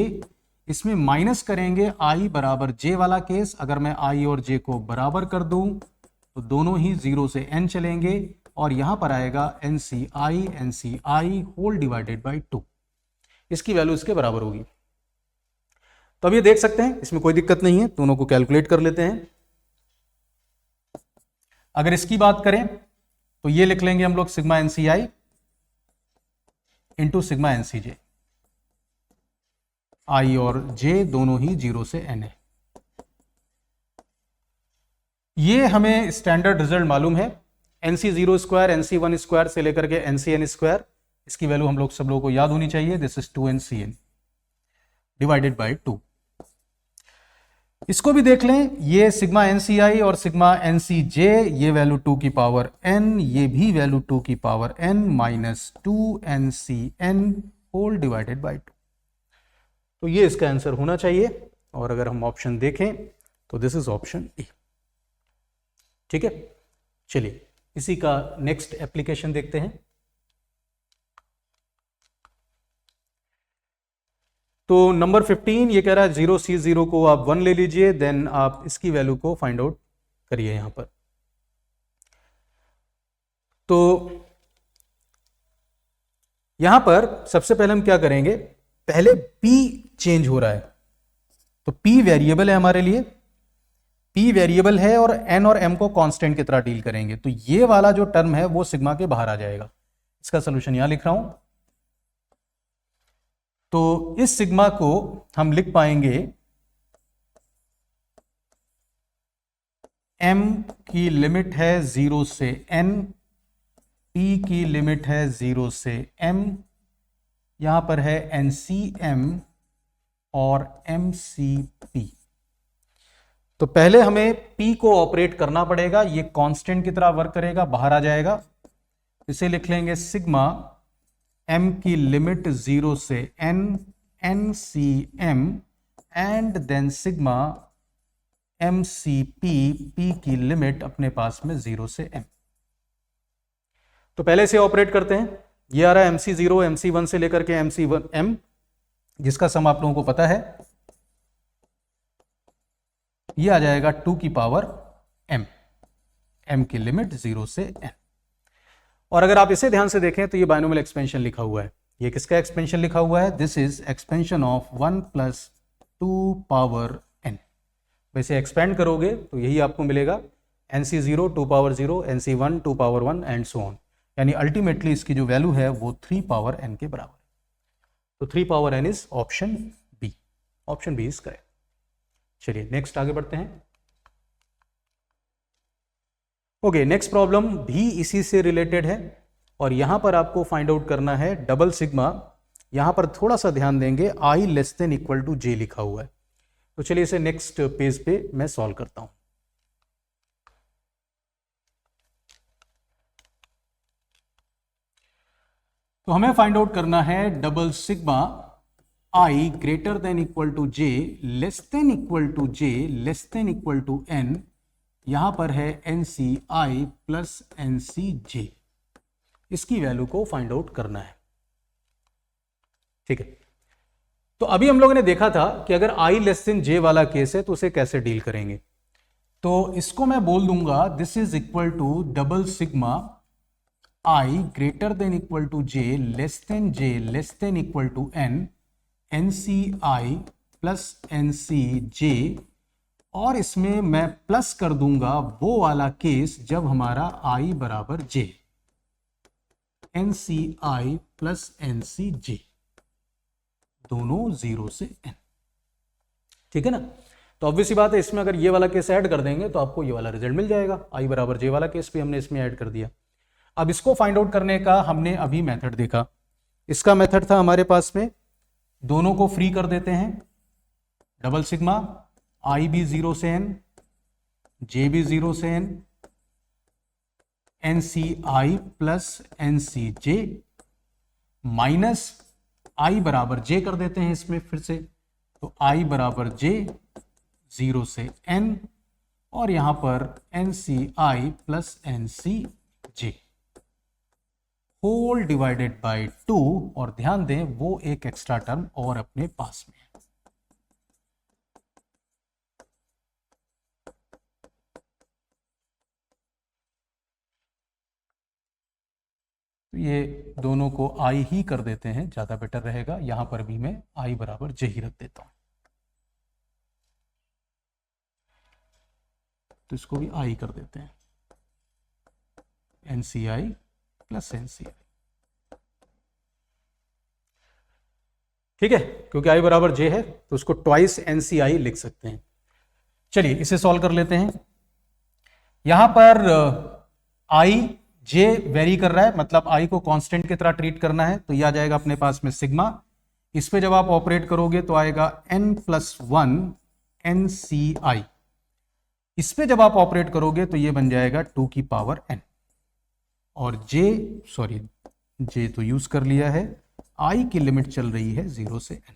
इसमें माइनस करेंगे i बराबर j वाला केस। अगर मैं i और j को बराबर कर दूं तो दोनों ही 0 से n चलेंगे और यहां पर आएगा NCI NCI whole divided by 2, इसकी वैल्यू इसके बराबर होगी। तो अब ये देख सकते हैं, इसमें कोई दिक्कत नहीं है, दोनों को कैलकुलेट कर लेते हैं। अगर इसकी बात करें तो ये लिख लेंगे हम लोग sigma NCI into sigma NCJ, i और j दोनों ही 0 से n है। ये हमें स्टैंडर्ड रिजल्ट मालूम है, NC0 स्क्वायर NC1 स्क्वायर से लेकर के NCN स्क्वायर, इसकी वैल्यू हम लोग सब लोगों को याद होनी चाहिए, this is 2NCN divided by 2। इसको भी देख लें, ये सिग्मा NCI और सिग्मा NCJ, ये वैल्यू 2 की पावर n, ये भी वैल्यू 2 की power n minus 2NCN whole divided by 2। तो ये इसका आंसर होना चाहिए, और अगर हम ऑप्शन देखें तो दिस इज ऑप्शन ए। ठीक है, चलिए इसी का नेक्स्ट एप्लीकेशन देखते हैं। तो नंबर 15 ये कह रहा है 0C0 को आप 1 ले लीजिए, देन आप इसकी वैल्यू को फाइंड आउट करिए यहां पर। तो यहां पर सबसे पहले हम क्या करेंगे, पहले p चेंज हो रहा है, तो p वेरिएबल है हमारे लिए, p वेरिएबल है और n और m को कांस्टेंट की तरह डील करेंगे, तो ये वाला जो टर्म है वो सिग्मा के बाहर आ जाएगा। इसका सोल्यूशन यहां लिख रहा हूं। तो इस सिग्मा को हम लिख पाएंगे m की लिमिट है 0 से n, p की लिमिट है 0 से m, यहां पर है NCM और MCP। तो पहले हमें p को ऑपरेट करना पड़ेगा, ये कांस्टेंट की तरह वर्क करेगा, बाहर आ जाएगा। इसे लिख लेंगे सिग्मा m की लिमिट 0 से n NCM and then sigma MCP, p की लिमिट अपने पास में 0 से m। तो पहले से ऑपरेट करते हैं, ये आ रहा है MC0 MC1 से लेकर के MC1M, जिसका सम आप लोगों को पता है, ये आ जाएगा 2 की पावर m, m की लिमिट 0 से n। और अगर आप इसे ध्यान से देखें तो ये बाइनोमियल एक्सपेंशन लिखा हुआ है, ये किसका एक्सपेंशन लिखा हुआ है, this is expansion of 1 plus 2 power n। वैसे एक्सपेंड करोगे तो यही आपको मिलेगा, NC0 2 power 0, NC1 2 power 1 and so on, यानी अल्टीमेटली इसकी जो वैल्यू है वो 3 पावर n के बराबर है। तो 3 power n is option B, option B is correct. चलिए नेक्स्ट आगे बढ़ते हैं। ओके, नेक्स्ट प्रॉब्लम भी इसी से रिलेटेड है, और यहां पर आपको फाइंड आउट करना है डबल सिग्मा। यहां पर थोड़ा सा ध्यान देंगे, i less than equal to j लिखा हुआ है। तो चलिए इसे नेक्स्ट पेज पे मैं सॉल्व करता हूं। तो हमें फाइंड आउट करना है double sigma i greater than equal to j less than equal to j less than equal to n, यहां पर है NCI प्लस NCJ, इसकी वैल्यू को फाइंड आउट करना है। ठीक है, तो अभी हम लोगों ने देखा था कि अगर i लेस देन j वाला केस है तो उसे कैसे डील करेंगे। तो इसको मैं बोल दूंगा this is equal to double sigma i greater than equal to j less than equal to n NCI plus NCJ, और इसमें मैं प्लस कर दूंगा वो वाला केस जब हमारा i बराबर j, NCI plus n C j, दोनों 0 से n। ठीक है ना। तो ऑब्वियसली बात है, इसमें अगर ये वाला केस ऐड कर देंगे तो आपको ये वाला रिजल्ट मिल जाएगा। i बराबर जे वाला केस भी हमने इसमें ऐड कर दिया। अब इसको फाइंड आउट करने का हमने अभी मेथड देखा। इसका मेथड था हमारे पास में, दोनों को फ्री कर देते हैं, डबल सिग्मा i भी 0 से n, j भी 0 से n, NCi plus NCj minus i बराबर j कर देते हैं इसमें फिर से, तो i बराबर j 0 से n, और यहां पर NCi plus NCj whole divided by 2, और ध्यान दें वो एक एक्स्ट्रा टर्म और अपने पास में है। तो ये दोनों को i ही कर देते हैं, ज्यादा बेटर रहेगा। यहां पर भी मैं i बराबर j ही रख देता हूं, तो इसको भी i कर देते हैं, NCi प्लस NCi। ठीक है, क्योंकि i बराबर j है तो उसको ट्वाइस NCi लिख सकते हैं। चलिए इसे सॉल्व कर लेते हैं। यहां पर i j वेरी कर रहा है, मतलब i को कांस्टेंट की तरह ट्रीट करना है, तो यह आ जाएगा अपने पास में सिग्मा। इस पे जब आप ऑपरेट करोगे तो आएगा n+1 NCi। इस पे जब आप ऑपरेट करोगे तो ये बन जाएगा 2 की पावर n, और j तो यूज कर लिया है, i की लिमिट चल रही है 0 से n।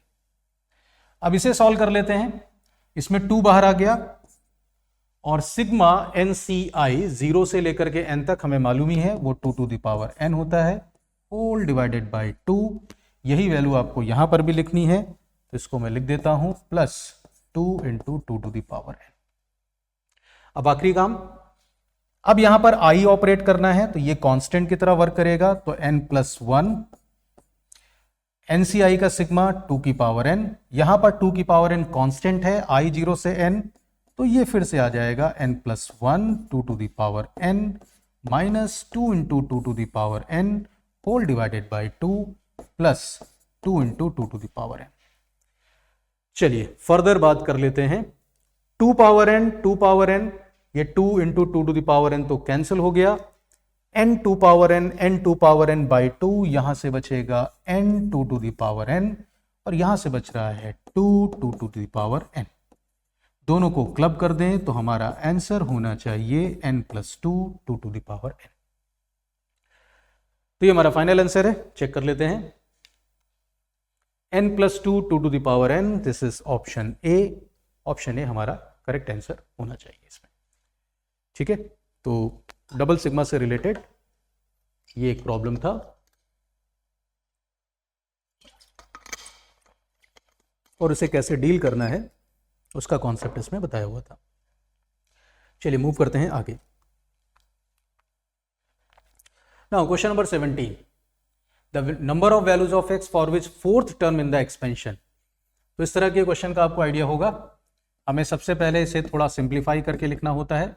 अब इसे सॉल्व कर लेते हैं। इसमें 2 बाहर आ गया, और सिग्मा NCi 0 से लेकर के n तक हमें मालूम ही है, वो 2 टू द पावर n होता है, होल डिवाइडेड बाय 2। यही वैल्यू आपको यहां पर भी लिखनी है, तो इसको मैं लिख देता हूं plus 2 into 2 to the power n। अब आखिरी काम, अब यहां पर i ऑपरेट करना है, तो ये कांस्टेंट की तरह वर्क करेगा, तो n+1 NCi का सिग्मा 2 की पावर n, यहां पर 2 की पावर n कांस्टेंट है, i 0 से n, तो ये फिर से आ जाएगा n+1 2 to the power n minus 2 into 2 to the power n whole divided by 2 plus 2 into 2 to the power n। चलिए फर्दर बात कर लेते हैं। 2 पावर n, ये 2 into 2 to the power n तो कैंसिल हो गया, n 2 पावर n बाई 2, यहां से बचेगा n 2 to the power n, और यहां से बच रहा है 2 टू द पावर n। दोनों को क्लब कर दें तो हमारा आंसर होना चाहिए n+2 2 to the power n। तो ये हमारा फाइनल आंसर है, चेक कर लेते हैं। n+2 2 to the power n, this is option A. Option A हमारा करेक्ट आंसर होना चाहिए इसमें। ठीक है, तो डबल सिग्मा से रिलेटेड ये एक प्रॉब्लम था, और उसे कैसे डील करना है उसका कॉन्सेप्ट इसमें बताया हुआ था। चलिए मूव करते हैं आगे। Now question number 17, the number of values of x for which fourth term in the expansion. तो इस तरह के क्वेश्चन का आपको आइडिया होगा, हमें सबसे पहले इसे थोड़ा सिंप्लीफाई करके लिखना होता है।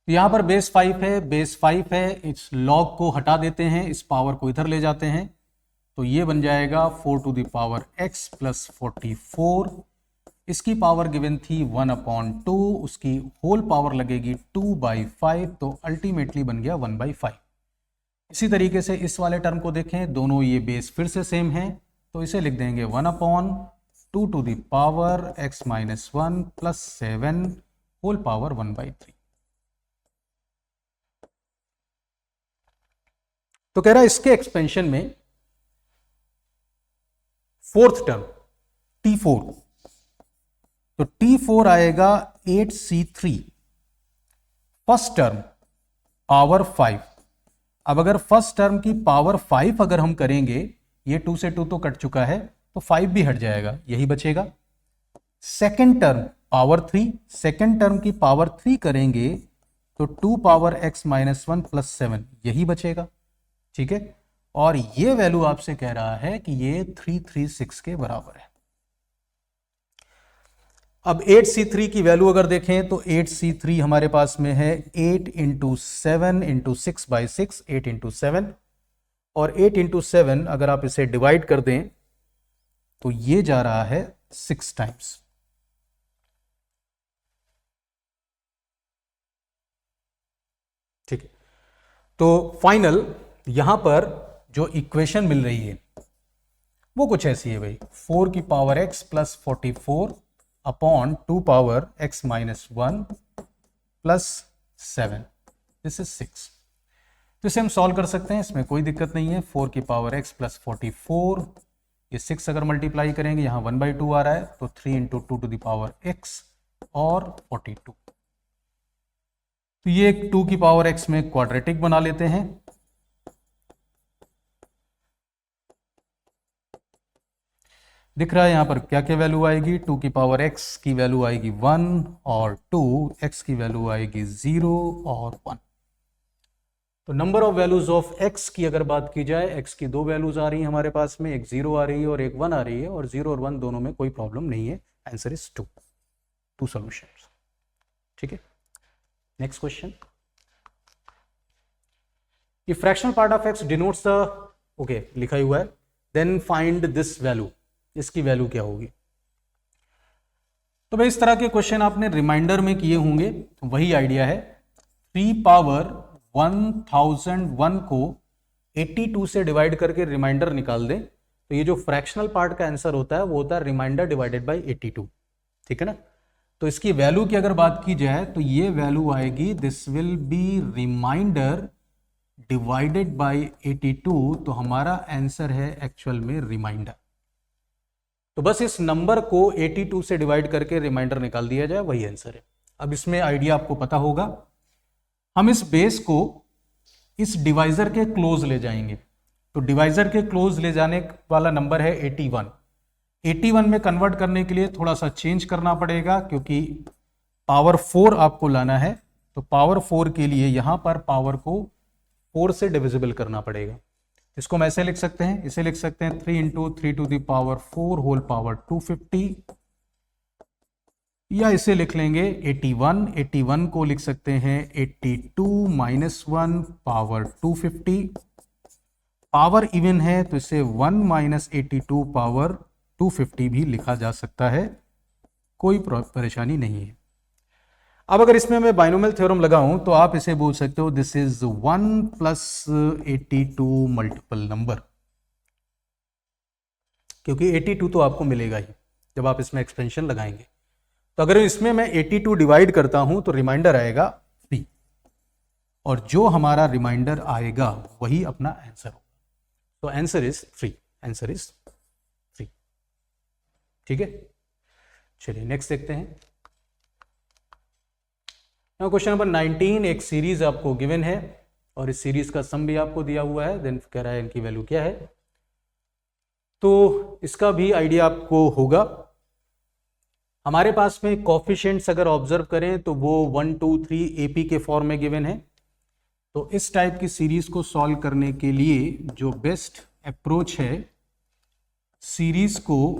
यहां पर बेस 5 है, इस लॉग को हटा देते हैं, इस पावर को इधर ले जाते हैं, तो ये बन जाएगा 4 to the power x plus 44। इसकी पावर गिवन थी 1/2, उसकी होल पावर लगेगी 2/5, तो अल्टीमेटली बन गया 1/5। इसी तरीके से इस वाले टर्म को देखें, दोनों ये बेस फिर से सेम है, तो इसे लिख देंगे 1/2 to the power x minus 1 plus 7 whole power 1/3। तो कह रहा है इसके एक्सपेंशन में फोर्थ टर्म T4, तो T4 आएगा 8C3, फर्स्ट टर्म पावर 5। अब अगर फर्स्ट टर्म की पावर 5 अगर हम करेंगे, ये 2 से 2 तो कट चुका है, तो 5 भी हट जाएगा, यही बचेगा। Second term power 3, second term की पावर 3 करेंगे तो 2 पावर x माइनस 1 प्लस 7, यही बचेगा। ठीक है, और ये वैल्यू आपसे कह रहा है कि ये 336 के बराबर है। अब 8C3 की वैल्यू अगर देखें तो 8C3 हमारे पास में है 8 इंटू 7 इंटू 6/6, 8 इंटू 7, और 8 इंटू 7 अगर आप इसे डिवाइड कर दें तो ये जा रहा है 6 टाइम्स। ठीक है, तो फाइनल यहां पर जो इक्वेशन मिल रही है वो कुछ ऐसी है भाई, 4 की power x plus 44 upon 2 power x minus 1 plus 7, this is 6। तो इसे हम सॉल्व कर सकते हैं, इसमें कोई दिक्कत नहीं है। 4 की पावर x प्लस 44, ये 6 अगर मल्टीप्लाई करेंगे यहां 1/2 आ रहा है, तो 3 into 2 to the power x और 42। तो ये 2 की पावर x में क्वाड्रेटिक बना लेते हैं। दिख रहा है यहां पर क्या क्या वैल्यू आएगी, 2 की पावर x की वैल्यू आएगी 1 और 2, x की वैल्यू आएगी 0 और 1। तो number of values of x की अगर बात की जाए, x की 2 वैल्यूज आ रही हैं हमारे पास में, एक 0 आ रही है और एक 1 आ रही है, और 0 और 1 दोनों में कोई प्रॉब्लम नहीं है। Answer is 2 solutions. ठीक है, नेक्स्ट क्वेश्चन। ये fractional part of x denotes the, okay लिखा हुआ है, देन फाइंड दिस वैल्यू, इसकी वैल्यू क्या होगी। तो भाई इस तरह के क्वेश्चन आपने रिमाइंडर में किए होंगे, तो वही आइडिया है। 3 पावर 1001 को 82 से डिवाइड करके रिमाइंडर निकाल दें, तो ये जो फ्रैक्शनल पार्ट का आंसर होता है वो होता है रिमाइंडर डिवाइडेड बाय 82। ठीक है ना, तो इसकी वैल्यू की अगर बात की जाए तो ये वैल्यू आएगी, this will be reminder divided by 82, तो हमारा आंसर है एक्चुअल में रिमाइंडर। तो बस इस नंबर को 82 से डिवाइड करके रिमाइंडर निकाल दिया जाए, वही आंसर है। अब इसमें आइडिया आपको पता होगा, हम इस बेस को इस डिवाइजर के क्लोज ले जाएंगे, तो डिवाइजर के क्लोज ले जाने वाला नंबर है 81। 81 में कन्वर्ट करने के लिए थोड़ा सा चेंज करना पड़ेगा, क्योंकि पावर 4 आपको लाना है, तो पावर 4 के लिए यहां पर पावर को 4 से डिविजिबल करना पड़ेगा। इसको हम ऐसे लिख सकते हैं, इसे लिख सकते हैं 3 into 3 to the power 4 whole power 250, या इसे लिख लेंगे 81 को लिख सकते हैं 82 माइनस 1 पावर 250। पावर इवन है तो इसे 1 माइनस 82 पावर 250 भी लिखा जा सकता है, कोई परेशानी नहीं है। अब अगर इसमें मैं बाइनोमियल थ्योरम लगाऊं तो आप इसे बोल सकते हो this is 1 plus 82 multiple number, क्योंकि 82 तो आपको मिलेगा ही जब आप इसमें एक्सपेंशन लगाएंगे। तो अगर इसमें मैं 82 डिवाइड करता हूं तो रिमाइंडर आएगा 3, और जो हमारा रिमाइंडर आएगा वही अपना आंसर होगा। तो आंसर इज 3, आंसर इज 3। ठीक है, चलिए नेक्स्ट देखते हैं। क्वेश्चन नंबर 19, एक सीरीज आपको गिवन है और इस सीरीज का सम भी आपको दिया हुआ है, देन कह रहा है इनकी वैल्यू क्या है। तो इसका भी आइडिया आपको होगा। हमारे पास में कोफिशिएंट्स अगर ऑब्जर्व करें तो वो 1 2 3 AP के फॉर्म में गिवन है। तो इस टाइप की सीरीज को सॉल्व करने के लिए जो बेस्ट अप्रोच है, सीरीज को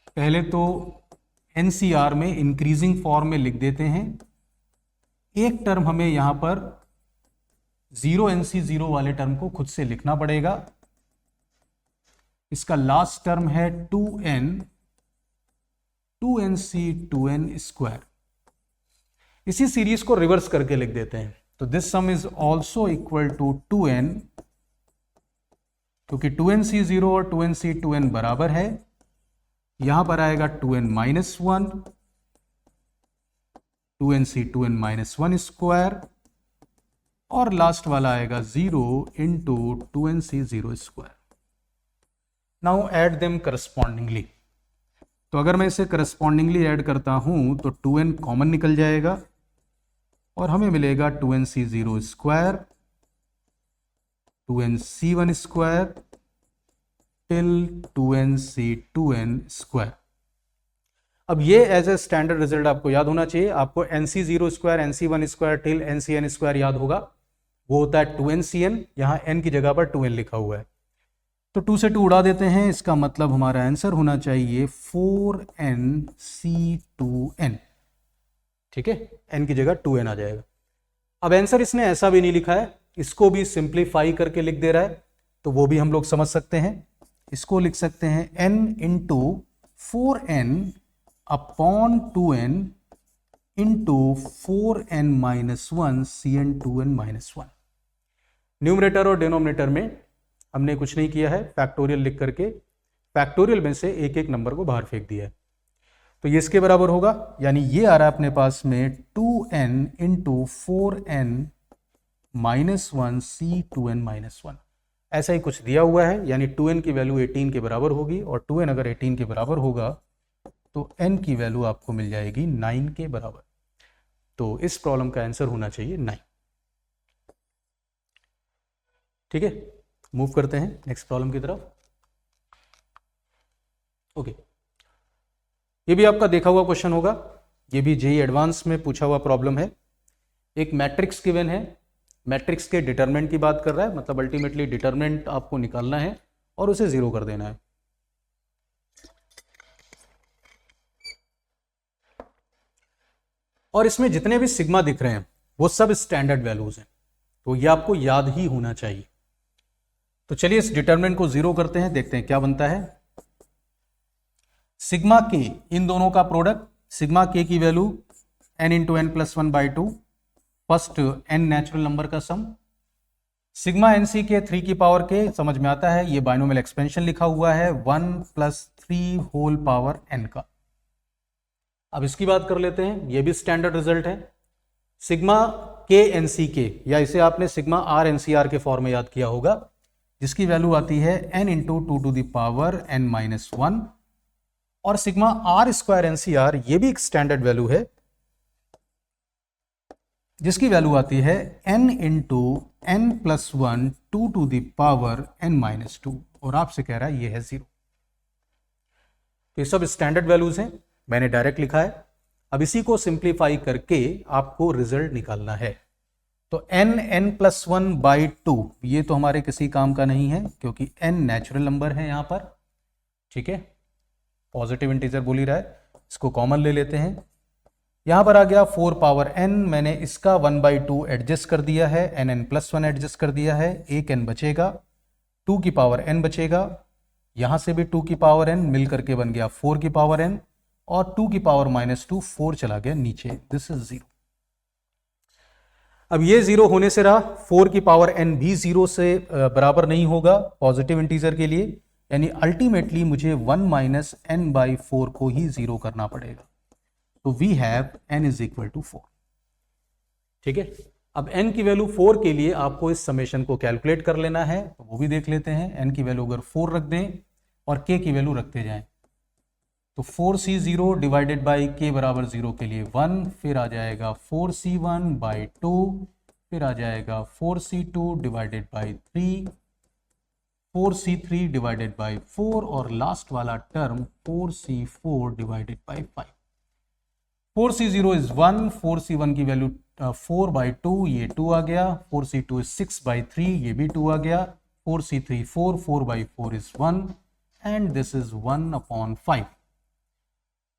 पहले तो NCR में इंक्रीजिंग फॉर्म में लिख देते हैं। एक टर्म हमें यहां पर 0NC0 वाले टर्म को खुद से लिखना पड़ेगा। इसका लास्ट टर्म है 2NC2N स्क्वायर। इसी सीरीज को रिवर्स करके लिख देते हैं, तो this sum is also equal to 2N, क्योंकि 2NC0 और 2NC2N बराबर है। यहां पर आएगा 2N minus 1, 2NC2N minus 1 square, और लास्ट वाला आएगा 0 into 2NC0 square. Now add them correspondingly. तो अगर मैं इसे करस्पॉन्डिंगली ऐड करता हूं तो 2N कॉमन निकल जाएगा और हमें मिलेगा 2NC0 square, 2NC1 square till 2NC2N square. अब ये एज ए स्टैंडर्ड रिजल्ट आपको याद होना चाहिए। आपको NC0 square, NC1 square till NCN square याद होगा, वो होता है 2NCN। यहां N की जगह पर 2N लिखा हुआ है, तो 2 से 2 उड़ा देते हैं। इसका मतलब हमारा आंसर होना चाहिए 4NC2N। ठीक है, N की जगह 2N आ जाएगा। अब आंसर इसने ऐसा भी नहीं लिखा है, इसको भी सिंप्लीफाई करके लिख दे रहा है, तो वो भी हम लोग समझ सकते हैं। इसको लिख सकते हैं n into 4n upon 2n into 4n minus 1 cn2n minus 1। Numerator और डिनोमिनेटर में हमने कुछ नहीं किया है, फैक्टोरियल लिख करके फैक्टोरियल में से एक एक नंबर को बाहर फेंक दिया है। तो ये इसके बराबर होगा, यानी ये आ रहा है अपने पास में 2n into 4n minus 1 c2n minus 1। ऐसा ही कुछ दिया हुआ है, यानी 2n की वैल्यू 18 के बराबर होगी, और 2n अगर 18 के बराबर होगा तो n की वैल्यू आपको मिल जाएगी 9 के बराबर। तो इस प्रॉब्लम का आंसर होना चाहिए 9। ठीक है, मूव करते हैं नेक्स्ट प्रॉब्लम की तरफ। ओके, ये भी आपका देखा हुआ क्वेश्चन होगा, ये भी जेईई एडवांस में पूछा हुआ प्रॉब्लम है। एक मैट्रिक्स गिवन है, मैट्रिक्स के डिटरमिनेंट की बात कर रहा है, मतलब अल्टीमेटली डिटरमिनेंट आपको निकालना है और उसे जीरो कर देना है। और इसमें जितने भी सिग्मा दिख रहे हैं वो सब स्टैंडर्ड वैल्यूज हैं, तो ये आपको याद ही होना चाहिए। तो चलिए इस डिटरमिनेंट को जीरो करते हैं, देखते हैं क्या बनता है। सिग्मा के, इन दोनों का प्रोडक्ट, सिग्मा के की value n into N plus 1/2, first n natural number का सम। सिग्मा nc के 3 की पावर के, समझ में आता है, ये बाइनोमियल एक्सपेंशन लिखा हुआ है 1 + 3 होल पावर n का। अब इसकी बात कर लेते हैं, ये भी स्टैंडर्ड रिजल्ट है। सिग्मा के nc के, या इसे आपने सिग्मा r ncr के फॉर्म में याद किया होगा, जिसकी वैल्यू आती है n into 2 to the power n minus 1। और सिग्मा r स्क्वायर एनसीआर, ये भी एक स्टैंडर्ड वैल्यू है, जिसकी वैल्यू आती है n into n plus 1 2 to the power n minus 2, और आपसे कह रहा है ये है 0। तो ये सब स्टैंडर्ड वैल्यूज हैं, मैंने डायरेक्ट लिखा है। अब इसी को सिंप्लीफाई करके आपको रिजल्ट निकालना है। तो n प्लस 1/2 ये तो हमारे किसी काम का नहीं है, क्योंकि n नेचुरल नंबर है यहां पर। ठीक है, पॉजिटिव इंटीजर बोल ही रहा है, इसको कॉमन ले लेते हैं। यहां पर आ गया 4 पावर n, मैंने इसका 1/2 एडजस्ट कर दिया है, n प्लस 1 एडजस्ट कर दिया है, एक n बचेगा, 2 की पावर n बचेगा, यहां से भी 2 की पावर n मिल करके बन गया 4 की पावर n, और 2 की पावर माइनस 2 4 चला गया नीचे, दिस इज 0। अब ये 0 होने से रहा, 4 की पावर n भी 0 से बराबर नहीं होगा पॉजिटिव इंटीजर के लिए, यानी अल्टीमेटली मुझे 1 माइनस n/4 को ही 0 करना पड़ेगा। तो we have n is equal to 4। ठीक है, अब n की वैल्यू 4 के लिए आपको इस समेशन को कैलकुलेट कर लेना है, तो वो भी देख लेते हैं। n की वैल्यू अगर 4 रख दें और k की वैल्यू रखते जाएं, तो 4c0 डिवाइडेड बाई k बराबर 0 के लिए 1, फिर आ जाएगा 4c1/2, फिर आ जाएगा 4c2 divided by 3, 4c3 divided by 4, और लास्ट वाला term 4c4 divided by 5। 4c0 is 1, 4c1 की वैल्यू 4/2, ये 2 आ गया, 4c2 इज 6/3, ये भी 2 आ गया, 4c3 4, 4/4 is 1, and this is 1/5।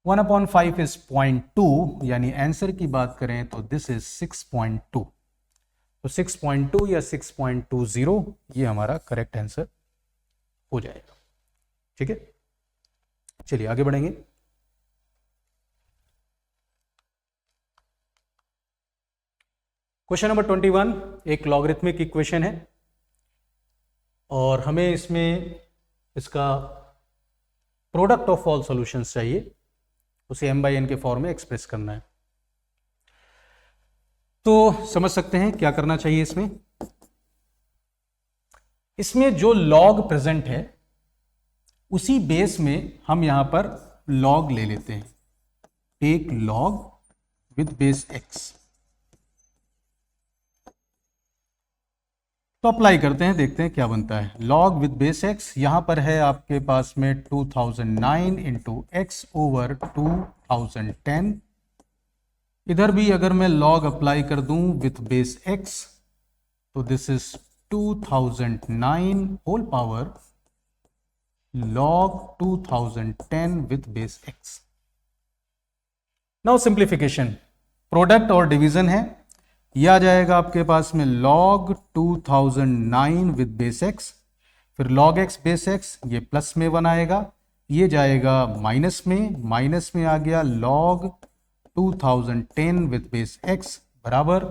1/5 is 0.2, यानी आंसर की बात करें तो दिस इज 6.2। तो 6.2 या 6.20 ये हमारा करेक्ट आंसर हो जाएगा। ठीक है, चलिए आगे बढ़ेंगे। क्वेश्चन नंबर 21 एक लॉगरिथमिक इक्वेशन है, और हमें इसमें इसका प्रोडक्ट ऑफ ऑल सॉल्यूशंस चाहिए, उसे m/n के फॉर्म में एक्सप्रेस करना है। तो समझ सकते हैं क्या करना चाहिए इसमें। इसमें जो लॉग प्रेजेंट है उसी बेस में हम यहां पर लॉग ले लेते हैं, take log with base x। तो अप्लाई करते हैं, देखते हैं क्या बनता है। लॉग विद बेस x यहां पर है आपके पास में 2009 इंटू एक्स ओवर 2010। इधर भी अगर मैं लॉग अप्लाई कर दूं विथ बेस x, तो this is 2009 whole power log 2010 with base x। Now simplification, product और डिवीजन है, ये आ जाएगा आपके पास में log 2009 विद बेस एक्स, फिर log x बेस एक्स, ये प्लस में 1 आएगा, ये जाएगा माइनस में आ गया log 2010 विद बेस एक्स बराबर,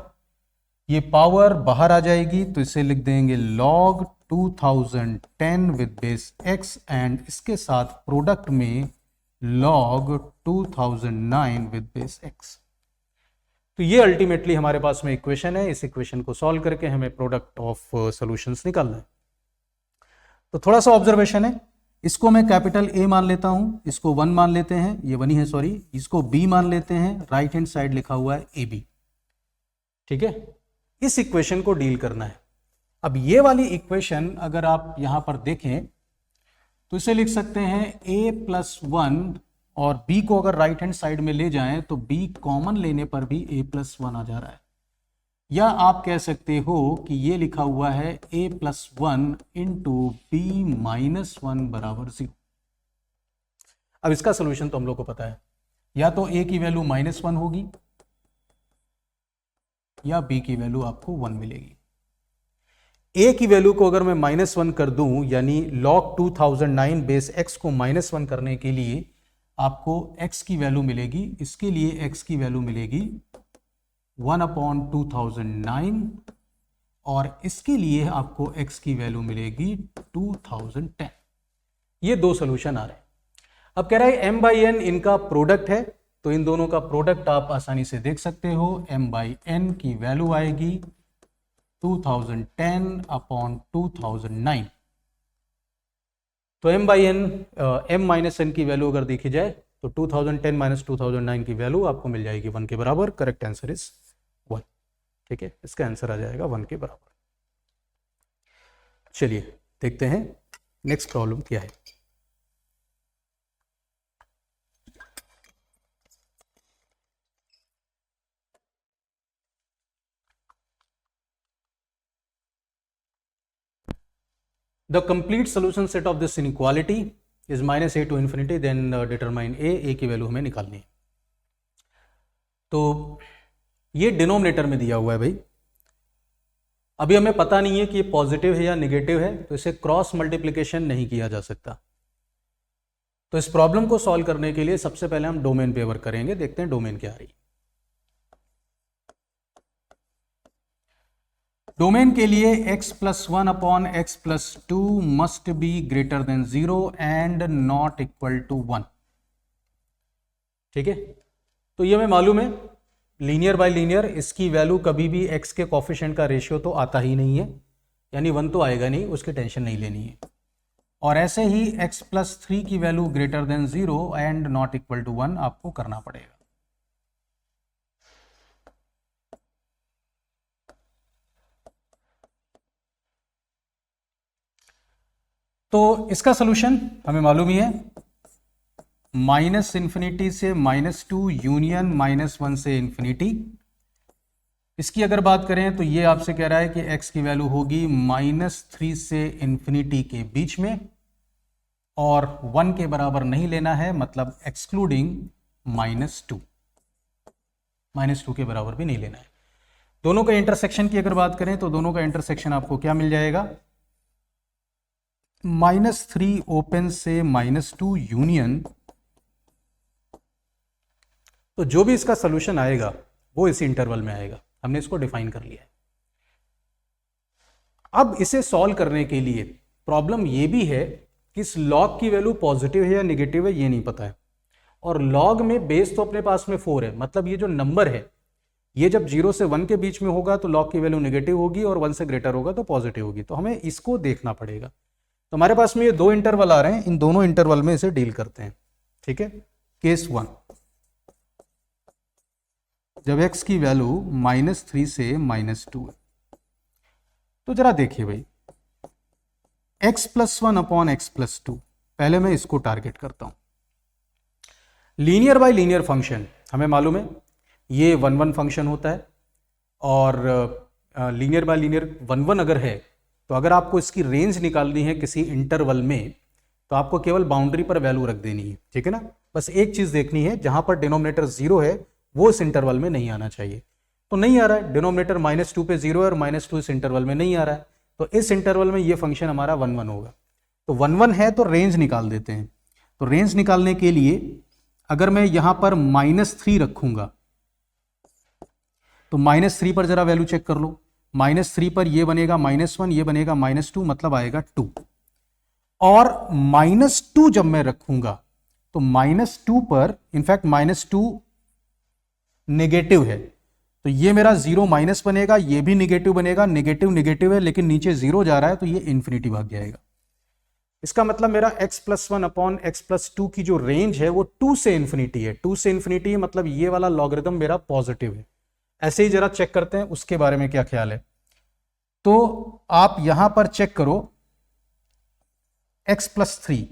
ये पावर बाहर आ जाएगी तो इसे लिख देंगे log 2010 with base x and इसके साथ प्रोडक्ट में log 2009 विद बेस x। तो ये अल्टीमेटली हमारे पास में इक्वेशन है। इस इक्वेशन को सॉल्व करके हमें प्रोडक्ट ऑफ सॉल्यूशंस निकालना है। तो थोड़ा सा ऑब्जर्वेशन है, इसको मैं कैपिटल A मान लेता हूं, इसको 1 मान लेते हैं, ये 1 ही है सॉरी, इसको B मान लेते हैं, राइट हैंड साइड लिखा हुआ है AB। ठीक है, इस इक्वेशन को डील करना है। अब ये वाली इक्वेशन अगर आप यहां पर देखें तो इसे लिख सकते हैं a+1 और b को अगर राइट हैंड साइड में ले जाएं तो b कॉमन लेने पर भी a+1 आ जा रहा है, या आप कह सकते हो कि ये लिखा हुआ है a+1 इंटू b-1 बराबर 0। अब इसका सोल्यूशन तो हम लोग को पता है, या तो a की वैल्यू -1 होगी या b की वैल्यू आपको 1 मिलेगी। a की वैल्यू को अगर मैं -1 कर दूं, यानी log 2009 बेस x को -1 करने के लिए आपको x की वैल्यू मिलेगी, इसके लिए x की वैल्यू मिलेगी 1/2009 और इसके लिए आपको x की वैल्यू मिलेगी 2010। ये दो सोल्यूशन आ रहे हैं। अब कह रहा है m/n इनका प्रोडक्ट है, तो इन दोनों का प्रोडक्ट आप आसानी से देख सकते हो, m/n की वैल्यू आएगी 2010/2009। तो m-n की वैल्यू अगर देखी जाए तो 2010 - 2009 की वैल्यू आपको मिल जाएगी 1 के बराबर। Correct answer is 1। ठीक है, इसका आंसर आ जाएगा 1 के बराबर। चलिए देखते हैं नेक्स्ट प्रॉब्लम क्या है। The complete solution set of this inequality is -a to infinity, then determine a की वैल्यू हमें निकालनी है। तो ये डिनोमिनेटर में दिया हुआ है भाई, अभी हमें पता नहीं है कि ये पॉजिटिव है या नेगेटिव है, तो इसे क्रॉस मल्टीप्लिकेशन नहीं किया जा सकता। तो इस प्रॉब्लम को सॉल्व करने के लिए सबसे पहले हम डोमेन पे वर्क करेंगे, देखते हैं डोमेन क्या आ रही है। डोमेन के लिए x+1/x+2 must be greater than 0 and not equal to 1। ठीक है, तो ये हमें मालूम है लीनियर बाय लीनियर, इसकी वैल्यू कभी भी x के कोफिशिएंट का रेशियो तो आता ही नहीं है, यानी 1 तो आएगा नहीं, उसकी टेंशन नहीं लेनी है। और ऐसे ही x+3 की value greater than 0 and not equal to 1 आपको करना पड़ेगा। तो इसका सोल्यूशन हमें मालूम ही है, -∞ से -2 यूनियन -1 से इन्फिनिटी। इसकी अगर बात करें तो ये आपसे कह रहा है कि x की वैल्यू होगी -3 से इन्फिनिटी के बीच में और 1 के बराबर नहीं लेना है, मतलब एक्सक्लूडिंग -2 के बराबर भी नहीं लेना है। दोनों का इंटरसेक्शन की अगर बात करें तो दोनों का इंटरसेक्शन आपको क्या मिल जाएगा, -3 ओपन से -2 यूनियन। तो जो भी इसका सोल्यूशन आएगा वो इसी इंटरवल में आएगा, हमने इसको डिफाइन कर लिया है। अब इसे सॉल्व करने के लिए प्रॉब्लम ये भी है कि इस लॉग की वैल्यू पॉजिटिव है या नेगेटिव है ये नहीं पता है, और लॉग में बेस तो अपने पास में 4 है, मतलब ये जो नंबर है ये जब 0 से 1 के बीच में होगा तो लॉग की वैल्यू नेगेटिव होगी और 1 से ग्रेटर होगा तो पॉजिटिव होगी। तो हमें इसको देखना पड़ेगा। तो हमारे पास में ये दो इंटरवल आ रहे हैं, इन दोनों इंटरवल में इसे डील करते हैं। ठीक है, केस 1, जब x की वैल्यू -3 से -2 है, तो जरा देखिए भाई x+1/x+2, पहले मैं इसको टारगेट करता हूं। लीनियर बाय लीनियर फंक्शन हमें मालूम है ये 1-1 फंक्शन होता है, और लीनियर बाय लीनियर 1-1 अगर है तो अगर आपको इसकी रेंज निकालनी है किसी इंटरवल में तो आपको केवल बाउंड्री पर वैल्यू रख देनी है। ठीक है ना, बस एक चीज देखनी है, जहां पर डिनोमिनेटर 0 है वो इस इंटरवल में नहीं आना चाहिए। तो नहीं आ रहा है, डिनोमिनेटर -2 पे 0 है और -2 इस इंटरवल में नहीं आ रहा है, तो इस इंटरवल में ये फंक्शन हमारा 1 1 होगा। तो 1 1 है तो रेंज निकाल देते हैं। तो रेंज निकालने के लिए अगर मैं यहां पर -3 रखूंगा तो -3 पर जरा वैल्यू चेक कर लो। -3 पर ये बनेगा -1, ये बनेगा -2, मतलब आएगा 2। और -2 जब मैं रखूंगा तो -2 पर इनफैक्ट -2 नेगेटिव है, तो ये मेरा 0 माइनस बनेगा, ये भी नेगेटिव बनेगा, नेगेटिव नेगेटिव है लेकिन नीचे 0 जा रहा है तो ये इन्फिनिटी भाग जाएगा। इसका मतलब मेरा x+1 अपॉन x+2 की जो रेंज है वो 2 से इन्फिनिटी है। 2 से इन्फिनिटी है मतलब ये वाला लॉगरिथम मेरा पॉजिटिव है। ऐसे ही जरा चेक करते हैं उसके बारे में क्या ख्याल है। तो आप यहां पर चेक करो x+3,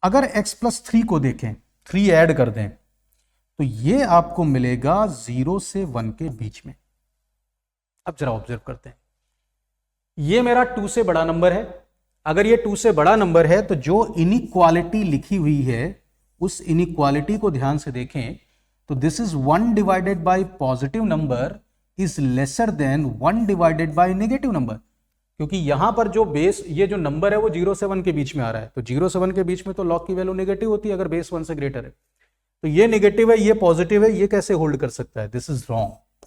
अगर x+3 को देखें, 3 ऐड कर दें तो ये आपको मिलेगा 0 से 1 के बीच में। अब जरा ऑब्जर्व करते हैं, ये मेरा 2 से बड़ा नंबर है। अगर ये 2 से बड़ा नंबर है तो जो इनइक्वालिटी लिखी हुई है उस इनइक्वालिटी को ध्यान से देखें तो this is 1 divided by positive number is lesser than 1 divided by negative number, क्योंकि यहां पर जो बेस, ये जो नंबर है वो 0 से 1 के बीच में आ रहा है, तो 0 से 1 के बीच में तो लॉग की वैल्यू नेगेटिव होती है अगर बेस 1 से ग्रेटर है। तो ये नेगेटिव है, ये पॉजिटिव है, ये कैसे होल्ड कर सकता है? This is wrong.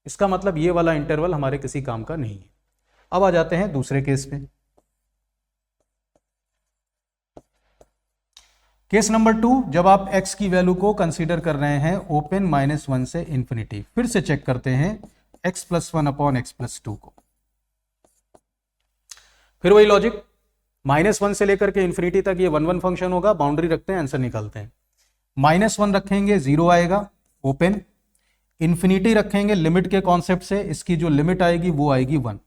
इसका मतलब ये वाला इंटरवल हमारे किसी काम का नहीं है। अब आ जाते हैं दूसरे केस पे। केस नंबर 2, जब आप x की वैल्यू को कंसीडर कर रहे हैं ओपन -1 से इंफिनिटी। फिर से चेक करते हैं x+1 अपॉन x+2 को। फिर वही लॉजिक, -1 से लेकर के इंफिनिटी तक ये 1 1 फंक्शन होगा। बाउंड्री रखते हैं, आंसर निकालते हैं। -1 रखेंगे 0 आएगा ओपन, इंफिनिटी रखेंगे लिमिट के कॉन्सेप्ट से, इसकी जो लिमिट आएगी वो आएगी 1,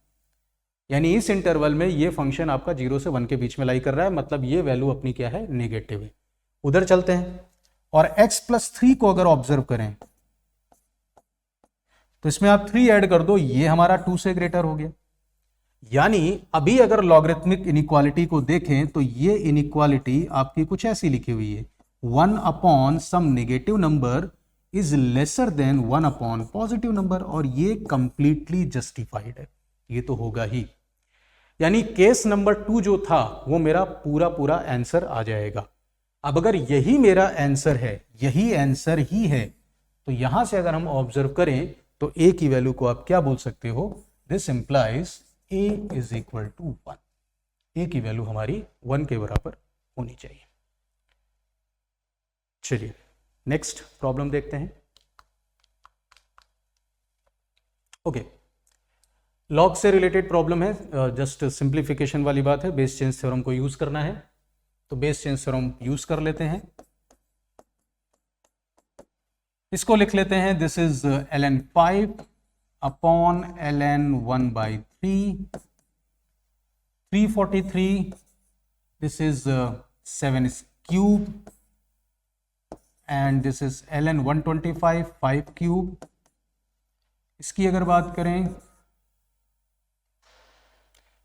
यानी इस इंटरवल में ये फंक्शन आपका 0 से 1 के बीच में लाई कर रहा है, मतलब ये वैल्यू अपनी क्या है? नेगेटिव है। उधर चलते हैं और x+3 को अगर ऑब्जर्व करें तो इसमें आप 3 ऐड कर दो, ये हमारा 2 से ग्रेटर हो गया। यानी अभी अगर लॉगरिथमिक इनइक्वालिटी को देखें तो ये इनइक्वालिटी आपकी कुछ ऐसी लिखी हुई है, 1 upon some negative number is lesser than 1 upon positive number, और ये कंप्लीटली जस्टिफाइड है, ये तो होगा ही। यानी केस नंबर 2 जो था वो मेरा पूरा पूरा आंसर आ जाएगा। अब अगर यही मेरा आंसर है, यही आंसर ही है, तो यहां से अगर हम ऑब्जर्व करें तो a की वैल्यू को आप क्या बोल सकते हो? This implies a is equal to 1। a की वैल्यू हमारी 1 के बराबर होनी चाहिए। चलिए नेक्स्ट प्रॉब्लम देखते हैं। ओके, लॉग से रिलेटेड प्रॉब्लम है, जस्ट सिंप्लीफिकेशन वाली बात है। बेस चेंज थ्योरम को यूज करना है तो बेस चेंज थ्योरम यूज कर लेते हैं। इसको लिख लेते हैं, this is ln 5 upon ln 1/3, 343, this is 7 cube and this is ln 125, 5 cube. इसकी अगर बात करें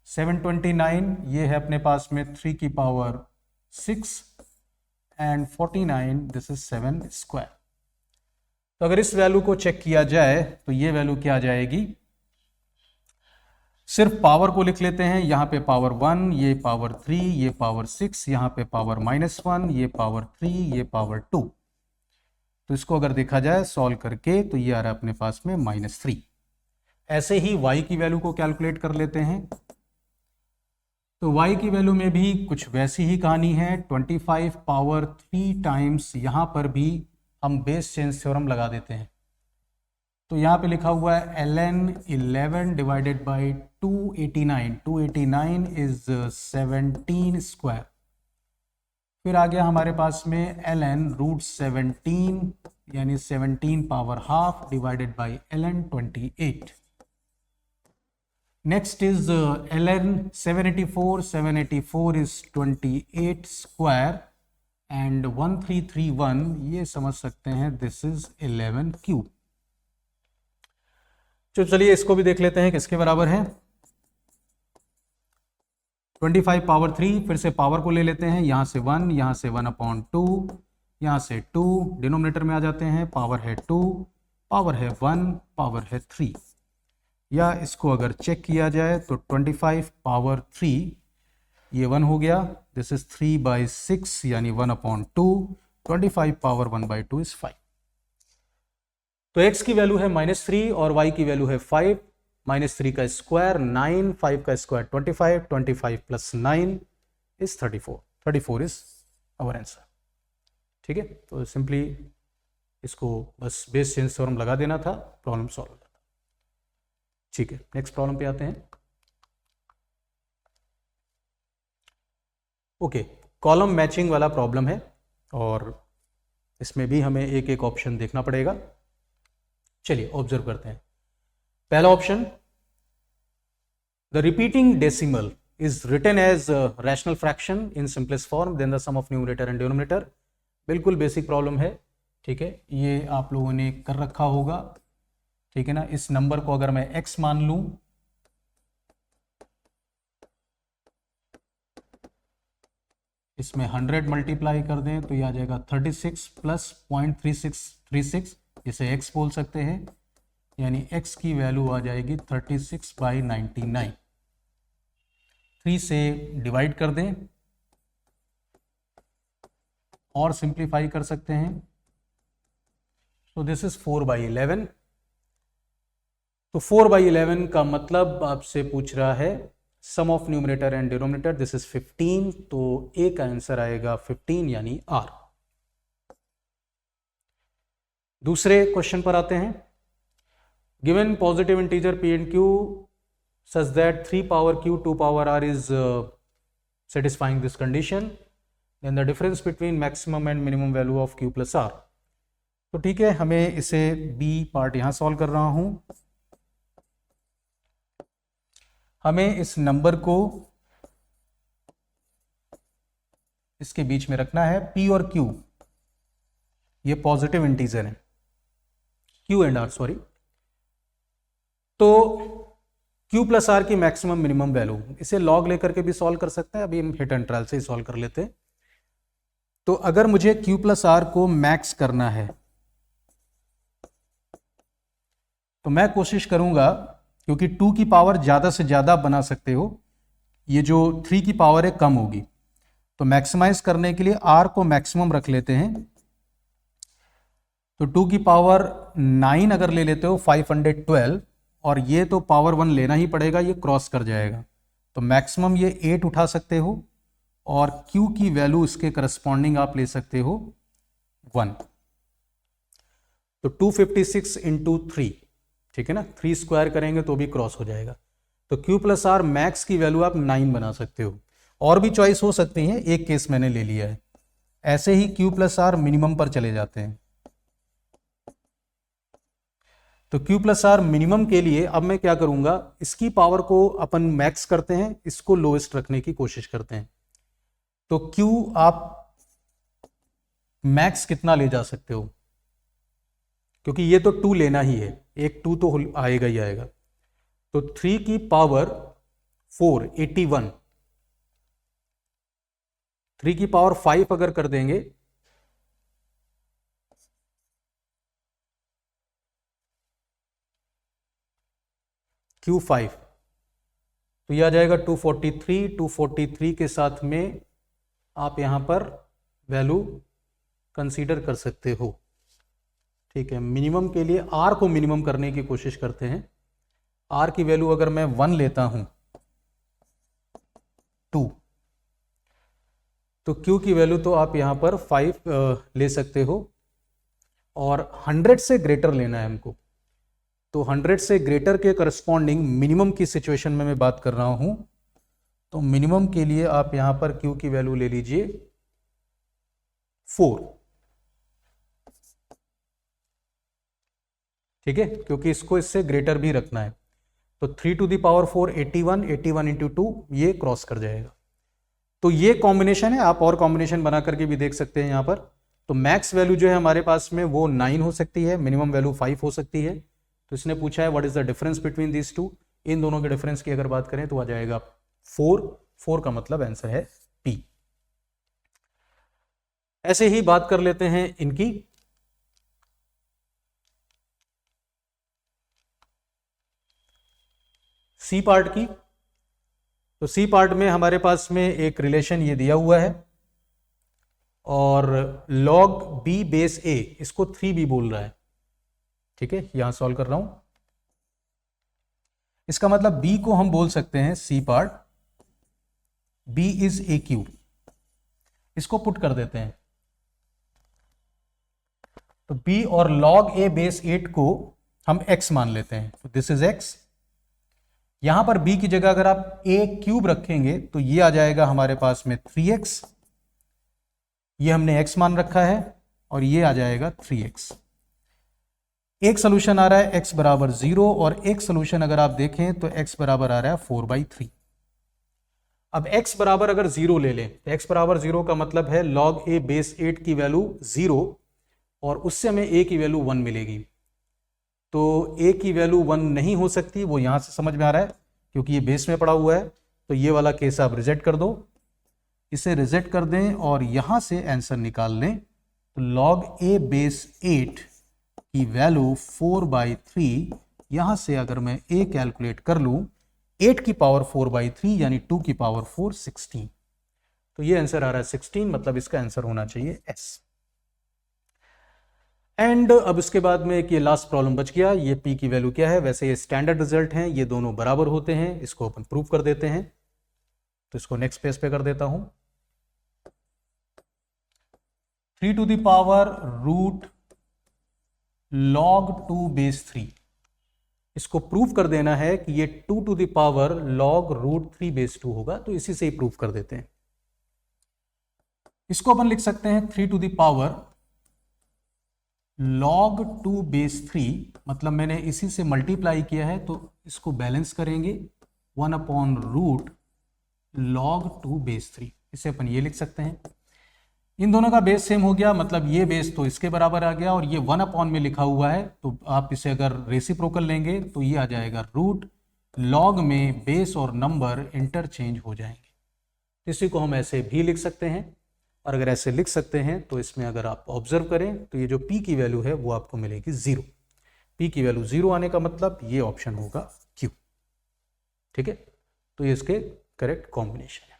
729, ये है अपने पास में 3 की power 6 and 49, this is 7 square. तो अगर इस वैल्यू को चेक किया जाए तो ये वैल्यू क्या आ जाएगी? सिर्फ पावर को लिख लेते हैं, यहां पे पावर 1, ये पावर 3, ये पावर 6, यहां पे पावर -1, ये पावर 3, ये पावर 2। तो इसको अगर देखा जाए सॉल्व करके तो ये आ रहा है अपने पास में -3। ऐसे ही y की वैल्यू को कैलकुलेट कर लेते हैं, तो y की वैल्यू में भी कुछ वैसी ही कहानी है। 25 पावर 3 टाइम्स, यहां पर भी हम बेस चेंज थ्योरम लगा देते हैं। तो यहां पे लिखा हुआ है ln 11 divided by 289, 289 is 17 square. फिर आ गया हमारे पास में ln √17 यानी 17 power half divided by ln 28। Next is ln 784, 784 is 28 square and 1331, ये समझ सकते हैं दिस इज 11 क्यूब। तो चलिए इसको भी देख लेते हैं किसके बराबर है। 25 पावर 3, फिर से पावर को ले लेते हैं, यहां से 1, यहां से 1/2, यहां से 2, डिनोमिनेटर में आ जाते हैं, पावर है 2, पावर है 1, पावर है 3, या इसको अगर चेक किया जाए तो 25 पावर 3 ये 1 हो गया, दिस इज 3/6 यानी 1/2, 25 पावर 1/2 इज 5। तो x की वैल्यू है -3 और y की वैल्यू है 5, -3 का स्क्वायर 9, 5 का square 25, 25 plus 9 is 34, 34 is our answer. ठीक है, तो सिंपली इसको बस बेस चेंज थ्योरम लगा देना था, प्रॉब्लम सॉल्व हो जाता। ठीक है, नेक्स्ट प्रॉब्लम पे आते हैं। ओके, कॉलम मैचिंग वाला प्रॉब्लम है और इसमें भी हमें एक एक ऑप्शन देखना पड़ेगा। चलिए ऑब्जर्व करते हैं। पहला option, the repeating decimal is written as rational fraction in simplest form then the sum of numerator and denominator. बिल्कुल बेसिक प्रॉब्लम है, ठीक है, ये आप लोगों ने कर रखा होगा, ठीक है ना। इस नंबर को अगर मैं x मान लूं, इसमें 100 मल्टीप्लाई कर दें तो ये आ जाएगा 36 प्लस 0.3636, इसे x बोल सकते हैं, यानी x की वैल्यू आ जाएगी 36/99। 3 से डिवाइड कर दें और सिंप्लीफाई कर सकते हैं, तो दिस इज 4/11। तो 4/11 का मतलब आपसे पूछ रहा है sum of numerator and denominator, this is 15, तो ए का आंसर आएगा 15 यानी आर। दूसरे क्वेश्चन पर आते हैं। Given positive integer P and Q such that 3 power Q 2 power R is satisfying this condition, then the difference between maximum and minimum value of q plus r। तो ठीक है, हमें इसे बी पार्ट यहां solve कर रहा हूं। हमें इस नंबर को इसके बीच में रखना है, p और q ये पॉजिटिव इंटीजर है, q एंड r सॉरी। तो q प्लस आर की मैक्सिमम मिनिमम वैल्यू, इसे लॉग लेकर के भी सॉल्व कर सकते हैं, अभी हम हिट एंड ट्रायल से ही सॉल्व कर लेते हैं। तो अगर मुझे q प्लस आर को मैक्स करना है तो मैं कोशिश करूंगा, क्योंकि 2 की पावर ज्यादा से ज्यादा बना सकते हो, ये जो 3 की पावर है कम होगी, तो मैक्सिमाइज करने के लिए r को मैक्सिमम रख लेते हैं। तो 2 की पावर 9 अगर ले लेते हो 512, और ये तो पावर 1 लेना ही पड़ेगा, ये क्रॉस कर जाएगा, तो मैक्सिमम ये 8 उठा सकते हो, और q की वैल्यू इसके करस्पॉन्डिंग आप ले सकते हो 1। तो 256 इंटू 3, ठीक है ना, 3 स्क्वायर करेंगे तो भी क्रॉस हो जाएगा। तो q प्लस आर मैक्स की वैल्यू आप 9 बना सकते हो, और भी चॉइस हो सकती है, एक केस मैंने ले लिया है। ऐसे ही q प्लस आर मिनिमम पर चले जाते हैं। तो q प्लस आर मिनिमम के लिए अब मैं क्या करूंगा, इसकी पावर को अपन मैक्स करते हैं, इसको लोएस्ट रखने की कोशिश करते हैं। तो q आप मैक्स कितना ले जा सकते हो, क्योंकि ये तो 2 लेना ही है, एक 2 तो आएगा ही आएगा। तो 3 की पावर 4 81, 3 की पावर 5 अगर कर देंगे Q5, तो यह आ जाएगा 243। 243 के साथ में आप यहां पर वैल्यू कंसीडर कर सकते हो, ठीक है। मिनिमम के लिए R को मिनिमम करने की कोशिश करते हैं। R की वैल्यू अगर मैं 1 लेता हूं 2, तो Q की वैल्यू तो आप यहां पर 5 ले सकते हो, और 100 से ग्रेटर लेना है हमको। तो 100 से ग्रेटर के करस्पॉन्डिंग मिनिमम की सिचुएशन में मैं बात कर रहा हूं, तो मिनिमम के लिए आप यहां पर Q की वैल्यू ले लीजिए 4, ठीक है, क्योंकि इसको इससे ग्रेटर भी रखना है। तो 3 टू दी पावर 4 81, 81 इंटू 2 ये क्रॉस कर जाएगा। तो ये कॉम्बिनेशन है, आप और कॉम्बिनेशन बना करके भी देख सकते हैं यहां पर। तो मैक्स वैल्यू जो है हमारे पास में वो 9 हो सकती है, मिनिमम वैल्यू 5 हो सकती है। तो इसने पूछा है what is the difference between these two, इन दोनों के डिफरेंस की अगर बात करें तो आ जाएगा 4 का मतलब आंसर है P। ऐसे ही बात कर लेते हैं इनकी। सी पार्ट की, तो सी पार्ट में हमारे पास में एक रिलेशन ये दिया हुआ है और log b बेस a, इसको 3b बोल रहा है, ठीक है, यहां सॉल्व कर रहा हूं। इसका मतलब b को हम बोल सकते हैं C part, b is a cube, इसको पुट कर देते हैं। तो b और log a बेस 8 को हम x मान लेते हैं, तो दिस इज x। यहां पर b की जगह अगर आप a क्यूब रखेंगे तो ये आ जाएगा हमारे पास में 3x, ये हमने x मान रखा है, और ये आ जाएगा 3x। एक सोल्यूशन आ रहा है x बराबर 0, और एक सोल्यूशन अगर आप देखें तो x बराबर आ रहा है 4/3। अब x बराबर अगर 0 ले लें, x बराबर 0 का मतलब है log a बेस 8 की वैल्यू 0 और उससे हमें a की वैल्यू 1 मिलेगी। तो a की वैल्यू 1 नहीं हो सकती, वो यहां से समझ में आ रहा है क्योंकि ये बेस में पड़ा हुआ है। तो ये वाला केस आप रिजेक्ट कर दो, इसे रिजेक्ट कर दें और यहां से आंसर निकाल लें। तो log a बेस 8 की वैल्यू 4/3, यहां से अगर मैं a कैलकुलेट कर लूं 8 की पावर 4/3 यानी 2 की पावर 4 16, तो ये आंसर आ रहा है 16, मतलब इसका आंसर होना चाहिए S। एंड अब इसके बाद में एक ये लास्ट प्रॉब्लम बच गया, ये p की वैल्यू क्या है। वैसे ये स्टैंडर्ड रिजल्ट हैं, ये दोनों बराबर होते हैं, इसको अपन प्रूव कर देते हैं। तो इसको नेक्स्ट पेज पे कर देता हूं। 3 to the power root log 2 base 3, इसको प्रूव कर देना है कि ये 2 to the power log root 3 base 2 होगा। तो इसी से ही प्रूव कर देते हैं। इसको अपन लिख सकते हैं 3 to the power log 2 base 3, मतलब मैंने इसी से मल्टीप्लाई किया है, तो इसको बैलेंस करेंगे 1/रूट log 2 बेस 3, इसे अपन ये लिख सकते हैं। इन दोनों का बेस सेम हो गया, मतलब ये बेस तो इसके बराबर आ गया, और ये 1 में लिखा हुआ है, तो आप इसे अगर रेसिप्रोकल लेंगे तो ये आ जाएगा रूट लॉग में बेस और नंबर इंटरचेंज हो जाएंगे। इसी को हम ऐसे भी लिख सकते हैं, और अगर ऐसे लिख सकते हैं तो इसमें अगर आप ऑब्जर्व करें तो ये जो p की वैल्यू है वो आपको मिलेगी 0। p की वैल्यू 0 आने का मतलब ये ऑप्शन होगा q, ठीक है। तो ये इसके करेक्ट कॉम्बिनेशन है।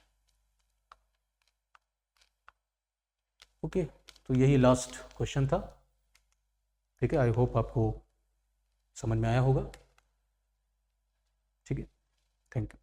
ओके, तो यही लास्ट क्वेश्चन था, ठीक है। आई होप आपको समझ में आया होगा, ठीक है। Thank you.